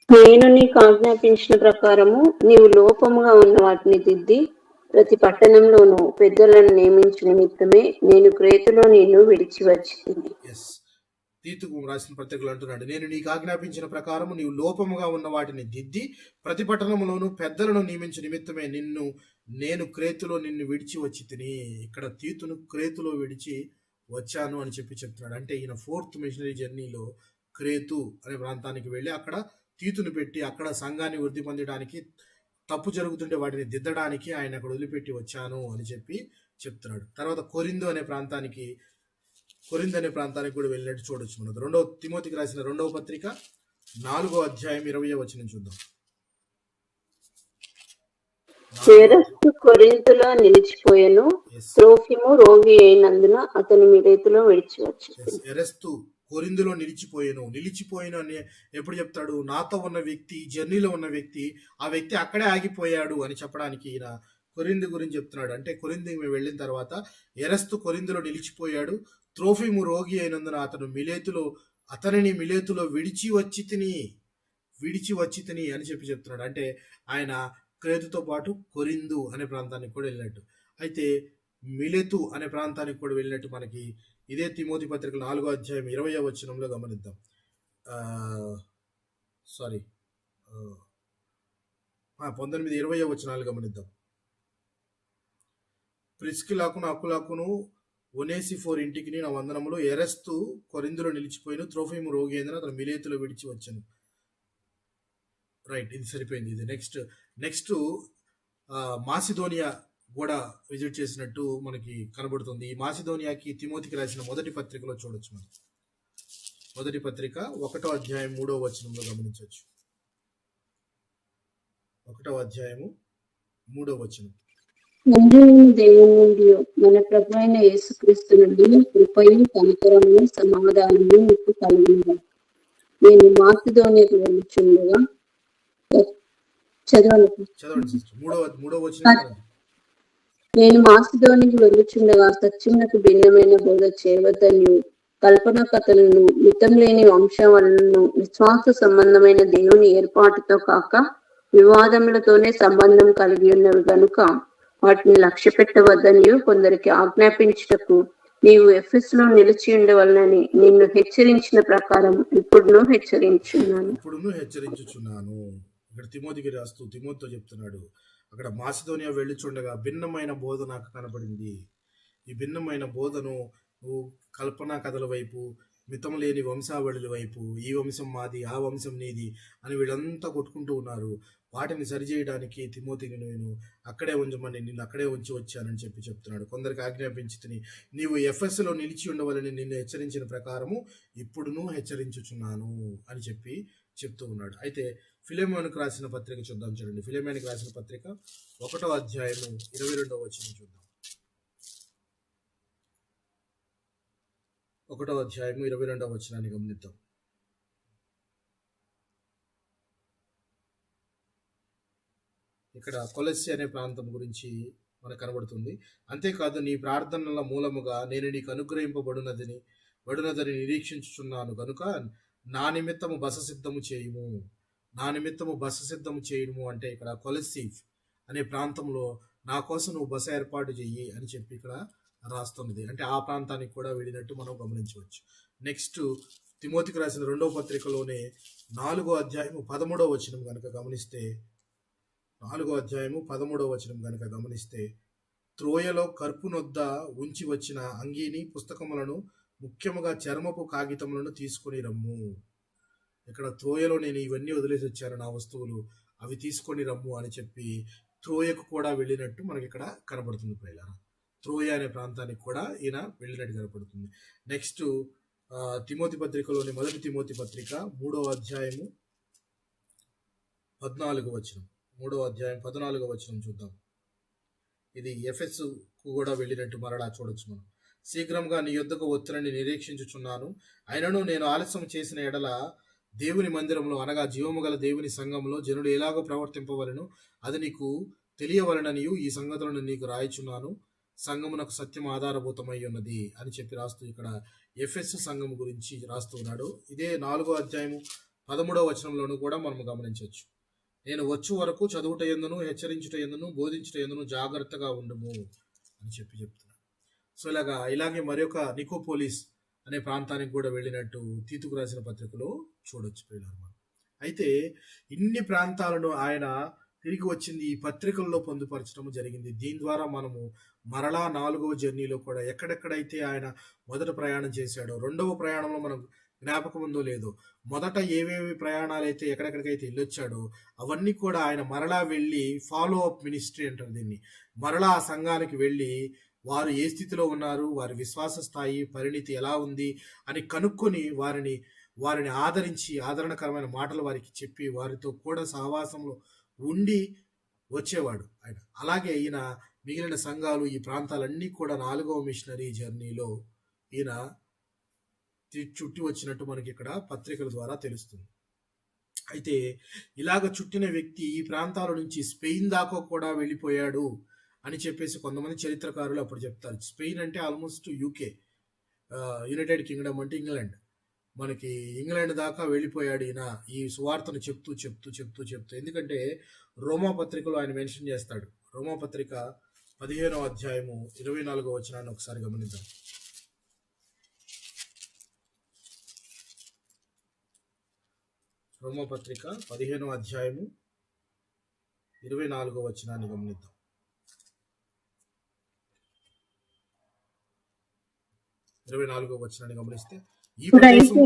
నేను నీకు ఆజ్ఞాపించిన ప్రకారము నీవు లోపముగా ఉన్న వాటిని దిద్ది ప్రతి పట్టణంలోనూ పెద్దలను నియమించు నిమిత్తమే నేను క్రేతులో నిన్ను విడిచి వచ్చింది. తీతుకు రాసిన పత్రికలు అంటున్నాడు, నేను నీకు ఆజ్ఞాపించిన ప్రకారము నీవు లోపముగా ఉన్న వాటిని దిద్ది ప్రతి పట్టణంలోనూ పెద్దలను నియమించు నిమిత్తమే నేను క్రేతులో నిన్ను విడిచి వచ్చి తిని. ఇక్కడ తీతును క్రేతులో విడిచి వచ్చాను అని చెప్తున్నాడు. అంటే ఈయన 4th మిషనరీ జర్నీలో క్రేతు అనే ప్రాంతానికి వెళ్ళి అక్కడ తీతును పెట్టి అక్కడ సంఘాన్ని వృద్ధి పొందడానికి, తప్పు జరుగుతుంటే వాటిని దిద్దడానికి ఆయన అక్కడ వదిలిపెట్టి వచ్చాను అని చెప్తున్నాడు. తర్వాత కొరింథు అనే ప్రాంతానికి కూడా వెళ్ళినట్టు చూడొచ్చు. మనం 2వ తిమోతికి రాసిన 2వ పత్రిక 4వ అధ్యాయం 20వ వచనం చూద్దాం. కొరింథులో నిలిచిపోయాను, త్రోఫిము రోగి అయినందున అతను మిలేతులో విడిచి వచ్చాను. ఎరస్తు కొరింథులో నిలిచిపోయాను అని ఎప్పుడు చెప్తాడు? నాతో ఉన్న వ్యక్తి, జర్నీలో ఉన్న వ్యక్తి, ఆ వ్యక్తి అక్కడే ఆగిపోయాడు అని చెప్పడానికి ఈయన కొరింథు గురించి చెప్తున్నాడు. అంటే కొరింథుకి మేము వెళ్ళిన తర్వాత ఎరస్తు కొరింథులో నిలిచిపోయాడు, త్రోఫిము రోగి అయినందున అతనిని మిలేతులో విడిచి వచ్చి తిని అని చెప్తున్నాడు. అంటే ఆయన క్రేతుతో పాటు కొరింథు అనే ప్రాంతానికి కూడా వెళ్ళినట్టు. అయితే మిలేతు అనే ప్రాంతానికి కూడా వెళ్ళినట్టు మనకి ఇదే తిమోతి పత్రిక 4వ అధ్యాయం 20వ వచనంలో గమనిద్దాం. 19-20వ వచనాలు గమనిద్దాం. ప్రిస్కిలాకును అకులాకును ఒనేసిఫోరు ఇంటికి నా వందనములు. ఎరస్తు కొరింథులో నిలిచిపోయిన, త్రోఫిము రోగి అయిన అతను మిలేతులో విడిచి వచ్చాను. రైట్, ఇది సరిపోయింది. ఇది నెక్స్ట్ మాసిదోనియా కూడా విజిట్ చేసినట్టు మనకి కనబడుతుంది. ఈ మాసిదోనియాకి తిమోతికి రాసిన మొదటి పత్రికలో చూడొచ్చు. మనం మొదటి పత్రిక 1వ అధ్యాయం 3వ వచనంలో గమనించవచ్చు. 1వ అధ్యాయము 3వ వచనం. తండ్రి దేవుని నుండి మన ప్రభు అయిన యేసుక్రీస్తు నుండి కృపయు కనికరము సమాధానము మీకు కలిగింది. నేను మాసిదోనియకు వెళ్ళుచుండగా చదవండి. నేను మాసిదోనికి వెళ్ళుచుండగా సత్యమునకు భిన్నమైన బోధ చేయవద్దనియు కల్పన కథలను మితం లేని వంశావళులను విశ్వాస సంబంధమైన దేవుని ఏర్పాటుతో కాక వివాదములతోనే సంబంధం కలిగి ఉన్నవి గనుక వాటిని లక్ష్య పెట్టవద్దనియు కొందరికి ఆజ్ఞాపించుటకు నీవు ఎఫెసులో నిలిచి ఉండవలనని నిన్ను హెచ్చరించిన ప్రకారం ఇప్పుడును హెచ్చరించుచున్నాను. ఇక్కడ తిమోతికి రాస్తూ తిమోతితో చెప్తున్నాడు, అక్కడ మాసిదోనియా వెళ్ళుచుండగా భిన్నమైన బోధ నాకు కనబడింది. ఈ భిన్నమైన బోధను నువ్వు కల్పనా కథల వైపు, మితం లేని వంశావళుల వైపు, ఈ వంశం మాది ఆ వంశం నీది అని వీళ్ళంతా కొట్టుకుంటూ ఉన్నారు. వాటిని సరిచేయడానికి తిమోతికి నేను అక్కడే ఉంచమని నిన్ను అక్కడే ఉంచి వచ్చానని చెప్తున్నాడు. కొందరికి ఆజ్ఞాపించి నీవు ఎఫెసులో నిలిచి ఉండవాలని నిన్ను హెచ్చరించిన ప్రకారము ఇప్పుడును హెచ్చరించుచున్నాను అని చెప్తూ ఉన్నాడు. అయితే ఫిలెమోనుకు రాసిన పత్రిక చూద్దాం. చూడండి, ఫిలెమోనుకు రాసిన పత్రిక 1వ అధ్యాయము 22వ వచనం చూద్దాం. 1వ అధ్యాయము 22వ వచనాన్ని గమనిద్దాం. ఇక్కడ కొలస్సి అనే ప్రాంతం గురించి మనకు కనబడుతుంది. అంతేకాదు, నీ ప్రార్థనల మూలముగా నేను నీకు అనుగ్రహింపబడునదని నిరీక్షించుచున్నాను కనుక నా నిమిత్తము బస సిద్ధము చేయుము అంటే ఇక్కడ కొలస్సి అనే ప్రాంతంలో నా కోసం నువ్వు బస ఏర్పాటు చెయ్యి అని చెప్పి ఇక్కడ రాస్తున్నది. అంటే ఆ ప్రాంతానికి కూడా వెళ్ళినట్టు మనం గమనించవచ్చు. నెక్స్ట్ తిమోతికి రాసిన 2వ పత్రికలోనే 4వ అధ్యాయము 13వ వచనం కనుక గమనిస్తే 4వ అధ్యాయము 13వ వచనం కనుక గమనిస్తే త్రోయలో కర్పునొద్ద ఉంచి వచ్చిన అంగీని పుస్తకములను ముఖ్యముగా చర్మపు కాగితములను తీసుకొని రమ్ము. ఇక్కడ త్రోయలో నేను ఇవన్నీ వదిలేసి వచ్చాను, నా వస్తువులు అవి తీసుకొని రమ్ము అని చెప్పి త్రోయకు కూడా వెళ్ళినట్టు మనకి ఇక్కడ కనబడుతుంది. ప్రియులారా, త్రోయ అనే ప్రాంతానికి కూడా ఈయన వెళ్ళినట్టు కనబడుతుంది. నెక్స్ట్ తిమోతి పత్రికలోని 1 తిమోతి పత్రిక 3వ అధ్యాయము 14వ వచనం. 3వ అధ్యాయం 14వ వచనం చూద్దాం. ఇది ఎఫెసు కూడా వెళ్ళినట్టు మరలా చూడొచ్చు మనం. శీఘ్రంగా నీ యొద్దకు వచ్చునని నిరీక్షించుచున్నాను, అయినను నేను ఆలస్యం చేసిన ఎడల దేవుని మందిరంలో అనగా జీవము గల దేవుని సంఘంలో జనుడు ఎలాగో ప్రవర్తింపవలను అది నీకు తెలియవలననియు ఈ సంగతులను నీకు రాయిచున్నాను. సంఘమునకు సత్యం ఆధారభూతమై ఉన్నది అని చెప్పి రాస్తూ ఇక్కడ ఎఫెసు సంఘం గురించి రాస్తూ ఉన్నాడు. ఇదే 4వ అధ్యాయము 13వ వచనంలోనూ కూడా మనం గమనించవచ్చు. నేను వచ్చు వరకు చదువుట యందును హెచ్చరించుట యందును బోధించుట యందును జాగ్రత్తగా ఉండుము అని చెప్తున్నాడు. సో ఇలాగే మరొక నికోపోలిస్ అనే ప్రాంతానికి కూడా వెళ్ళినట్టు తీతుకు రాసిన పత్రికలో చూడొచ్చు పిల్లలు. అయితే ఇన్ని ప్రాంతాలను ఆయన తిరిగి వచ్చింది ఈ పత్రికల్లో పొందుపరచడం జరిగింది. దీని ద్వారా మనము మరలా 4వ జర్నీలో కూడా ఎక్కడెక్కడైతే ఆయన మొదట ప్రయాణం చేశాడో, 2వ ప్రయాణంలో మనం జ్ఞాపకం ఉందో లేదో, మొదట ఏవేవి ప్రయాణాలు అయితే ఎక్కడెక్కడికైతే వెళ్ళొచ్చాడో అవన్నీ కూడా ఆయన మరలా వెళ్ళి ఫాలో అప్ మినిస్ట్రీ అంటారు దీన్ని. మరలా ఆ సంఘానికి వెళ్ళి వారు ఏ స్థితిలో ఉన్నారు, వారి విశ్వాస స్థాయి పరిణితి ఎలా ఉంది అని కనుక్కొని వారిని ఆదరించి ఆదరణకరమైన మాటలు వారికి చెప్పి వారితో కూడా సహవాసంలో ఉండి వచ్చేవాడు ఆయన. అలాగే ఈయన మిగిలిన సంఘాలు ఈ ప్రాంతాలన్నీ కూడా 4వ మిషనరీ జర్నీలో ఈయన చుట్టి వచ్చినట్టు మనకి ఇక్కడ పత్రికల ద్వారా తెలుస్తుంది. అయితే ఇలాగ చుట్టిన వ్యక్తి ఈ ప్రాంతాల నుంచి స్పెయిన్ దాకా కూడా వెళ్ళిపోయాడు అని చెప్పేసి కొంతమంది చరిత్రకారులు అప్పుడు చెప్తారు. స్పెయిన్ అంటే ఆల్మోస్ట్ యూకే, యునైటెడ్ కింగ్డమ్ అంటే ఇంగ్లాండ్. మనకి ఇంగ్లాండ్ దాకా వెళ్ళిపోయాడు ఈయన ఈ సువార్తను చెప్తూ. ఎందుకంటే రోమా పత్రికలో ఆయన మెన్షన్ చేస్తాడు. రోమా పత్రిక 15వ అధ్యాయము 24వ వచనాన్ని ఒకసారి గమనిద్దాం. రోమా పత్రిక 15వ అధ్యాయము 24వ వచనాన్ని గమనిద్దాం. 24వ వచనాన్ని గమనిస్తే ఇప్పుడైతే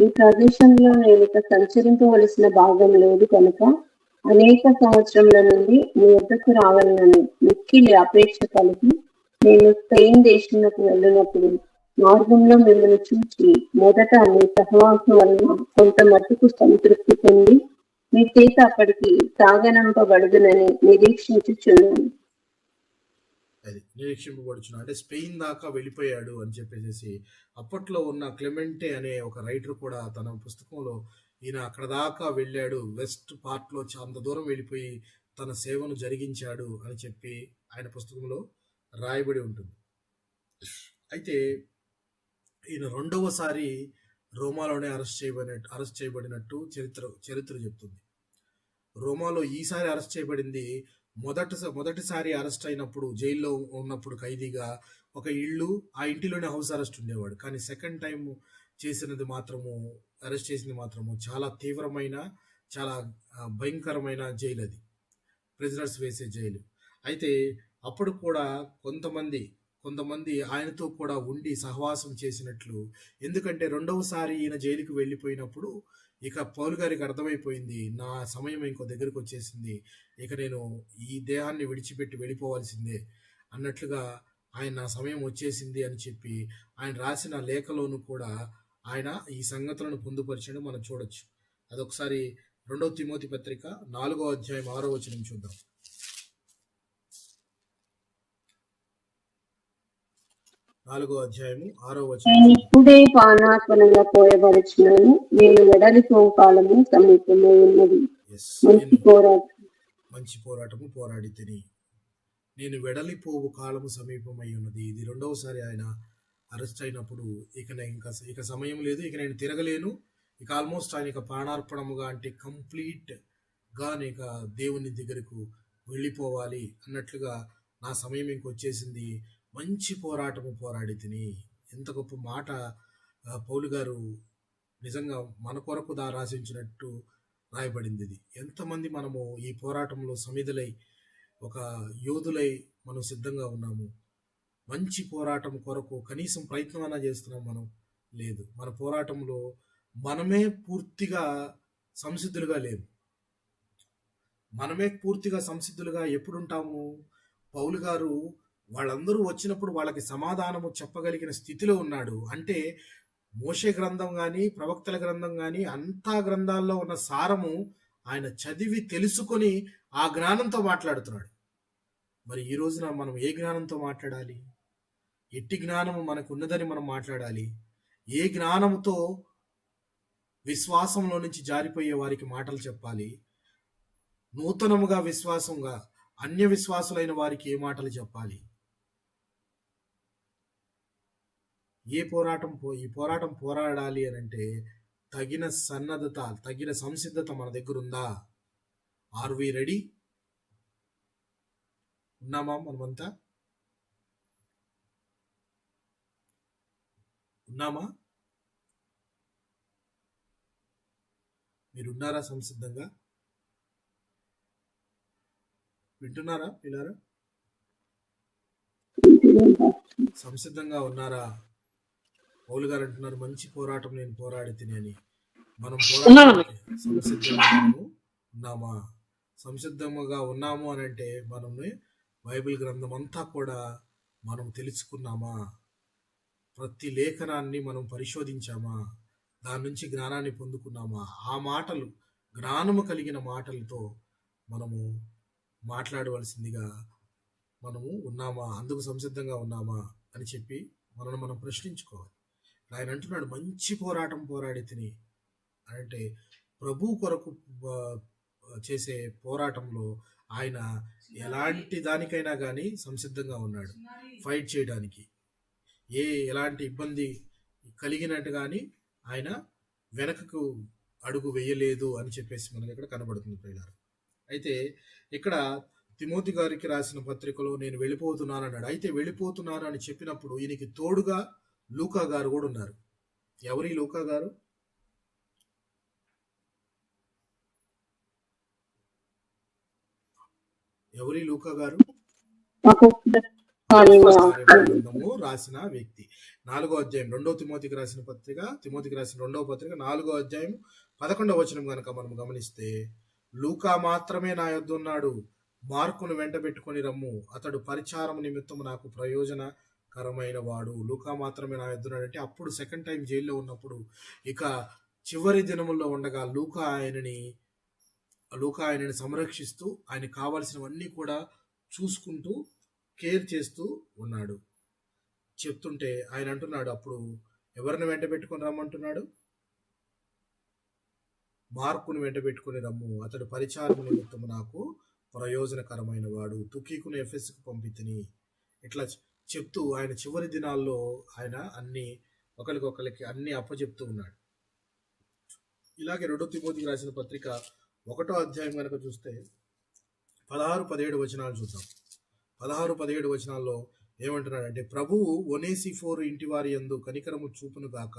ఈ ప్రదేశంలో నేను సంచరింపవలసిన భాగం లేదు కనుక అనేక సంవత్సరముల నుండి మీ వద్దకు రావాలని మిక్కిలి అపేక్ష కలిగి నేను స్పెయిన్ దేశంలోకి వెళ్ళినప్పుడు మార్గంలో మిమ్మల్ని చూసి మొదట మీ సహవాసం వలన కొంత మట్టుకు సంతృప్తి పొంది మీ చేత అక్కడికి సాగనంపబడుదునని నిరీక్షించుచున్నాను. అది నిరీక్షింపబడుచున్నా అంటే స్పెయిన్ దాకా వెళ్ళిపోయాడు అని చెప్పేసి అప్పట్లో ఉన్న క్లెమెంటే అనే ఒక రైటర్ కూడా తన పుస్తకంలో ఈయన అక్కడ దాకా వెళ్ళాడు, వెస్ట్ పార్ట్లో అంత దూరం వెళ్ళిపోయి తన సేవను జరిగించాడు అని చెప్పి ఆయన పుస్తకంలో రాయబడి ఉంటుంది. అయితే ఈయన రెండవసారి రోమాలోనే అరెస్ట్ చేయబడినట్టు చరిత్ర చెప్తుంది. రోమాలో ఈసారి అరెస్ట్ చేయబడింది మొదటిసారి అరెస్ట్ అయినప్పుడు జైల్లో ఉన్నప్పుడు ఖైదీగా ఒక ఇల్లు, ఆ ఇంటిలోనే హౌస్ అరెస్ట్ ఉండేవాడు. కానీ సెకండ్ టైం అరెస్ట్ చేసింది మాత్రము చాలా తీవ్రమైన, చాలా భయంకరమైన జైలు, అది ప్రిజనర్స్ వేసే జైలు. అయితే అప్పుడు కూడా కొంతమంది ఆయనతో కూడా ఉండి సహవాసం చేసినట్లు, ఎందుకంటే రెండవసారి ఈయన జైలుకి వెళ్ళిపోయినప్పుడు ఇక పౌలు గారికి అర్థమైపోయింది, నా సమయం ఇంకో దగ్గరికి వచ్చేసింది, ఇక నేను ఈ దేహాన్ని విడిచిపెట్టి వెళ్ళిపోవాల్సిందే అన్నట్లుగా ఆయన నా సమయం వచ్చేసింది అని చెప్పి ఆయన రాసిన లేఖలోను కూడా ఆయన ఈ సంగతులను పొందుపరిచడం మనం చూడొచ్చు. అదొకసారి 2 తిమోతి పత్రిక 4వ అధ్యాయం 6వ వచనం చూద్దాం. 4వ అధ్యాయము 6వ వచనం. నేను ఇప్పుడే పానాత్మనంగా పోయబడుచున్నాను, నేను వెడలిపోవు కాలము సమీపమై ఉన్నది. మంచి పోరాటము పోరాడి తిని, నేను వెడలిపోవు కాలము సమీపమై ఉన్నది. ఇది రెండవసారి ఆయన అరెస్ట్ అయినప్పుడు ఇక సమయం లేదు, ఇక నేను తిరగలేను, ఇక ఆల్మోస్ట్ ఆయన ఇక ప్రాణార్పణముగా అంటే కంప్లీట్గా ఇక దేవుని దగ్గరకు వెళ్ళిపోవాలి అన్నట్లుగా నా సమయం ఇంకొచ్చేసింది, మంచి పోరాటము పోరాడి తిని. ఎంత గొప్ప మాట పౌలు గారు నిజంగా మన కొరకు రాసించినట్టు రాయబడింది. ఇది ఎంతమంది మనము ఈ పోరాటంలో సమిధులై ఒక యోధులై మనం సిద్ధంగా ఉన్నాము. మంచి పోరాటం కొరకు కనీసం ప్రయత్నం అన్నా చేస్తున్నాం మనం? లేదు. మన పోరాటంలో మనమే పూర్తిగా సంసిద్ధులుగా లేము. మనమే పూర్తిగా సంసిద్ధులుగా ఎప్పుడుంటాము? పౌలు గారు వాళ్ళందరూ వచ్చినప్పుడు వాళ్ళకి సమాధానము చెప్పగలిగిన స్థితిలో ఉన్నాడు. అంటే మోషే గ్రంథం కానీ, ప్రవక్తల గ్రంథం కానీ, అంతా గ్రంథాల్లో ఉన్న సారము ఆయన చదివి తెలుసుకొని ఆ జ్ఞానంతో మాట్లాడుతున్నాడు. మరి ఈ రోజున మనం ఏ జ్ఞానంతో మాట్లాడాలి? ఎట్టి జ్ఞానము మనకు ఉన్నదని మనం మాట్లాడాలి? ఏ జ్ఞానముతో విశ్వాసంలో నుంచి జారిపోయే వారికి మాటలు చెప్పాలి? నూతనముగా విశ్వాసంగా అన్య విశ్వాసులైన వారికి ఏ మాటలు చెప్పాలి? ఈ పోరాటం పోరాడాలి అని అంటే తగిన సన్నద్ధత, తగిన సంసిద్ధత మన దగ్గర ఉందా? Are we ready? ఉన్నామా? మనమంతా ఉన్నామా? మీరున్నారా సంసిద్ధంగా? వింటున్నారా పిల్లారా? సంసిద్ధంగా ఉన్నారా? పౌలు గారు అంటున్నారు, మంచి పోరాటం నేను పోరాడి తిని అని. మనం పోరాటానికి సంసిద్ధంగా ఉన్నామా? సంసిద్ధముగా ఉన్నాము అని అంటే మనం బైబిల్ గ్రంథం అంతా కూడా మనం తెలుసుకున్నామా? ప్రతి లేఖనాన్ని మనం పరిశోధించామా? దాని నుంచి జ్ఞానాన్ని పొందుకున్నామా? ఆ మాటలు, జ్ఞానము కలిగిన మాటలతో మనము మాట్లాడవలసిందిగా మనము ఉన్నామా? అందుకు సంసిద్ధంగా ఉన్నామా అని చెప్పి మనం ప్రశ్నించుకోవాలి. ఆయన అంటున్నాడు, మంచి పోరాటం పోరాడి తిని అంటే ప్రభు కొరకు చేసే పోరాటంలో ఆయన ఎలాంటి దానికైనా కానీ సంసిద్ధంగా ఉన్నాడు. ఫైట్ చేయడానికి ఎలాంటి ఇబ్బంది కలిగినట్టు కానీ ఆయన వెనకకు అడుగు వేయలేదు అని చెప్పేసి మనకి ఇక్కడ కనబడుతుంది ప్రియులారా. అయితే ఇక్కడ తిమోతి గారికి రాసిన పత్రికలో నేను వెళ్ళిపోతున్నాను అన్నాడు. అయితే వెళ్ళిపోతున్నాను అని చెప్పినప్పుడు ఈయనకి తోడుగా లూకా గారు కూడా ఉన్నారు. ఎవరి లూకా గారు? ఎవరి లూకా గారు? రాసిన వ్యక్తి. 4వ అధ్యాయం 2వ తిమోతికి రాసిన పత్రిక, తిమోతికి రాసిన 2వ పత్రిక 4వ అధ్యాయం 11వ వచనం కనుక మనం గమనిస్తే, లూకా మాత్రమే నా యొద్ద ఉన్నాడు, మార్కును వెంట పెట్టుకొని రమ్ము, అతడు పరిచారం నిమిత్తము నాకు ప్రయోజనకరమైన వాడు. లూకా మాత్రమే నా యొద్ద ఉన్నాడు అంటే అప్పుడు సెకండ్ టైం జైల్లో ఉన్నప్పుడు, ఇక చివరి దినముల్లో ఉండగా లూకా ఆయనని లూకా ఆయనని సంరక్షిస్తూ ఆయన కావాల్సినవన్నీ కూడా చూసుకుంటూ కేర్ చేస్తూ ఉన్నాడు. చెప్తుంటే ఆయన అంటున్నాడు, అప్పుడు ఎవరిని వెంట పెట్టుకొని రమ్మంటున్నాడు? మార్కును వెంట పెట్టుకుని రమ్ము, అతడు పరిచారము నిమిత్తము నాకు ప్రయోజనకరమైన వాడు, తుకీకును ఎఫెస్కు పంపితిని. ఇట్లా చెప్తూ ఆయన చివరి దినాల్లో ఆయన అన్ని ఒకరికొకరికి అన్ని అప్పచెప్తూ ఉన్నాడు. ఇలాగే 2 తిమోతికి రాసిన పత్రిక 1వ అధ్యాయం కనుక చూస్తే 16-17 వచనాలు చూద్దాం. 16-17 వచనాల్లో ఏమంటున్నాడంటే, ప్రభువు ఒనేసిఫోరు ఇంటివారి యందు కనికరము చూపును గాక.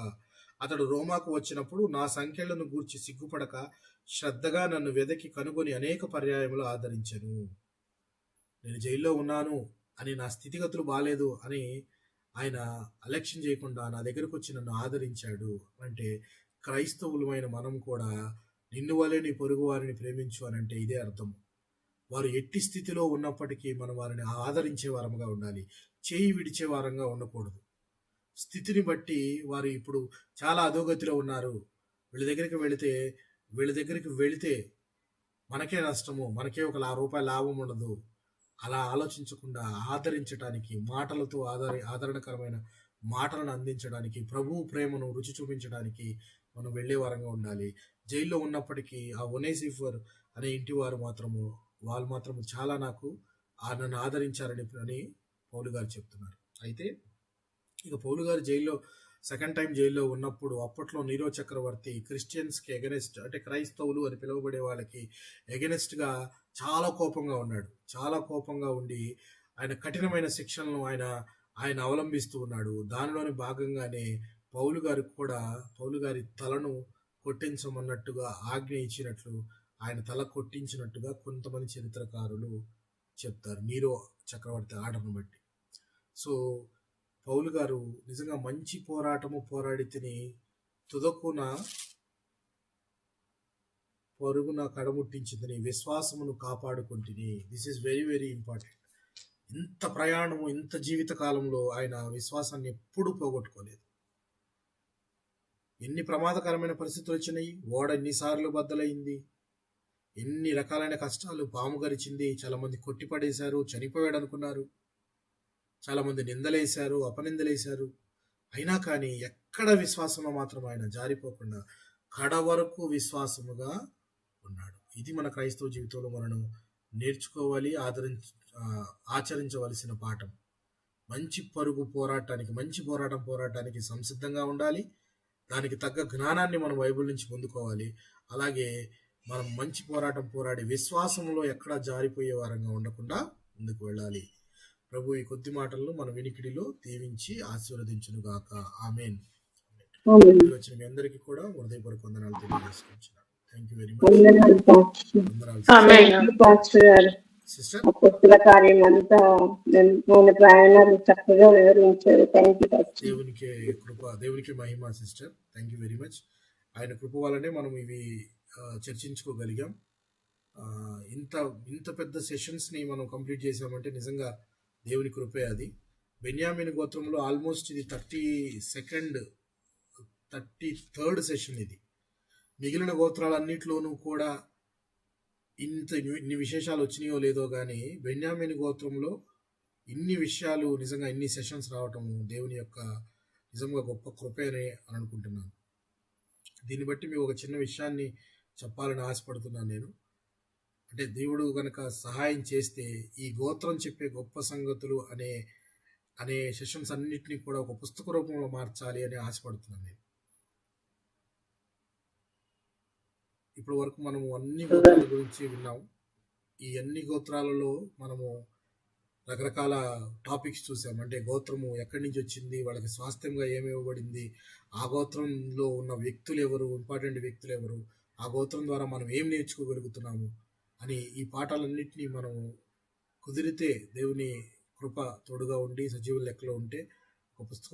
అతడు రోమాకు వచ్చినప్పుడు నా సంఖ్యలను గూర్చి సిగ్గుపడక శ్రద్ధగా నన్ను వెదకి కనుగొని అనేక పర్యాయములు ఆదరించెను. నేను జైల్లో ఉన్నాను అని, నా స్థితిగతులు బాలేదు అని ఆయన అలక్ష్యం చేయకుండా నా దగ్గరకు వచ్చి నన్ను ఆదరించాడు. అంటే క్రైస్తవులమైన మనం కూడా నిన్ను వలె నీ పొరుగు వారిని ప్రేమించు అని అంటే ఇదే అర్థం. వారు ఎట్టి స్థితిలో ఉన్నప్పటికీ మనం వారిని ఆదరించే వారంగా ఉండాలి, చేయి విడిచే వారంగా ఉండకూడదు. స్థితిని బట్టి వారు ఇప్పుడు చాలా అధోగతిలో ఉన్నారు, వీళ్ళ దగ్గరికి వెళితే మనకే నష్టము, మనకే ఒక ₹1 లాభం ఉండదు, అలా ఆలోచించకుండా ఆదరించడానికి, మాటలతో ఆదరణకరమైన మాటలను అందించడానికి, ప్రభువు ప్రేమను రుచి చూపించడానికి మనం వెళ్ళే వారంగా ఉండాలి. జైల్లో ఉన్నప్పటికీ ఆ ఒనేసిఫర్ అనే ఇంటి వాళ్ళు మాత్రము చాలా నన్ను ఆదరించారని పౌలు గారు చెప్తున్నారు. అయితే ఇక పౌలు గారు సెకండ్ టైం జైల్లో ఉన్నప్పుడు, అప్పట్లో నీరో చక్రవర్తి క్రిస్టియన్స్కి ఎగనెస్ట్, అంటే క్రైస్తవులు అని పిలువబడే వాళ్ళకి ఎగనెస్ట్గా చాలా కోపంగా ఉన్నాడు. చాలా కోపంగా ఉండి ఆయన కఠినమైన శిక్షలను ఆయన అవలంబిస్తూ ఉన్నాడు. దానిలోని భాగంగానే పౌలు గారి తలను కొట్టించమన్నట్టుగా ఆజ్ఞ ఇచ్చినట్లు, ఆయన తల కొట్టించినట్టుగా కొంతమంది చరిత్రకారులు చెప్తారు, నీరో చక్రవర్తి ఆర్డర్ను బట్టి. సో పౌలు గారు నిజంగా మంచి పోరాటము పోరాడి తిని తుదకున పరుగున కడముట్టించిందని, విశ్వాసమును కాపాడుకుంటుని. This is very very important. ఇంత ప్రయాణము, ఇంత జీవిత కాలంలో ఆయన విశ్వాసాన్ని ఎప్పుడూ పోగొట్టుకోలేదు. ఎన్ని ప్రమాదకరమైన పరిస్థితులు వచ్చినాయి, ఓడ ఎన్నిసార్లు బద్దలైంది, ఎన్ని రకాలైన కష్టాలు, పాము గరిచింది, చాలా మంది కొట్టిపడేశారు, చనిపోయాడు అనుకున్నారు, చాలా మంది నిందలేశారు, అపనిందలేశారు. అయినా కానీ ఎక్కడ విశ్వాసంలో మాత్రం ఆయన జారిపోకుండా కడ వరకు విశ్వాసముగా ఉన్నాడు. ఇది మన క్రైస్తవ జీవితంలో మనం నేర్చుకోవాలి, ఆచరించవలసిన పాఠం. మంచి పోరాటానికి సంసిద్ధంగా ఉండాలి. దానికి తగ్గ జ్ఞానాన్ని మనం బైబిల్ నుంచి పొందుకోవాలి. అలాగే మనం మంచి పోరాటం పోరాడి విశ్వాసంలో ఎక్కడా జారిపోయే వారంగా ఉండకుండా ముందుకు వెళ్ళాలి. ప్రభు ఈ కొద్ది మాటలను మన వినికిడిలో దీవించి ఆశీర్వదించును గాక. ఆమేన్. వచ్చిన మీ అందరికీ కూడా హృదయపూర్వక వందనాలు తెలియజేసుకుంటున్నాను. Thank you very much sister. కార్యం అంతా ప్రయాణాలు చక్కగా వివరించారు. దేవునికి మహిమ sister. Thank you very much. ఆయన కృప వల్లనే మనం ఇవి చర్చించుకోగలిగాం. ఇంత పెద్ద సెషన్స్ని మనం కంప్లీట్ చేసామంటే నిజంగా దేవుని కృపే అది. బెన్యామీన్ గోత్రంలో ఆల్మోస్ట్ ఇది 33rd సెషన్ ఇది. మిగిలిన గోత్రాలన్నింటిలోనూ కూడా ఇన్ని విశేషాలు వచ్చినాయో లేదో కానీ బెన్యామీన్ గోత్రంలో ఇన్ని విషయాలు, నిజంగా ఇన్ని సెషన్స్ రావటం దేవుని యొక్క నిజంగా గొప్ప కృపే అని అనుకుంటున్నాను. దీన్ని బట్టి మీకు ఒక చిన్న విషయాన్ని చెప్పాలని ఆశపడుతున్నాను నేను. అంటే దేవుడు కనుక సహాయం చేస్తే ఈ గోత్రం చెప్పే గొప్ప సంగతులు అనే సెషన్స్ అన్నిటినీ కూడా ఒక పుస్తక రూపంలో మార్చాలి అని ఆశపడుతున్నాను నేను. ఇప్పటి వరకు మనము అన్ని గోత్రాల గురించి విన్నాము. ఈ అన్ని గోత్రాలలో మనము రకరకాల టాపిక్స్ చూసాం. అంటే గోత్రము ఎక్కడి నుంచి వచ్చింది, వాళ్ళకి స్వాస్థ్యంగా ఏమి ఇవ్వబడింది, ఆ గోత్రంలో ఉన్న వ్యక్తులు ఎవరు, ఇంపార్టెంట్ వ్యక్తులు ఎవరు, ఆ గోత్రం ద్వారా మనం ఏం నేర్చుకోగలుగుతున్నాము అని ఈ పాఠాలన్నింటినీ మనం కుదిరితే దేవుని కృప తోడుగా ఉండి సజీవుల లెక్కలో ఉంటే ఒక పుస్తక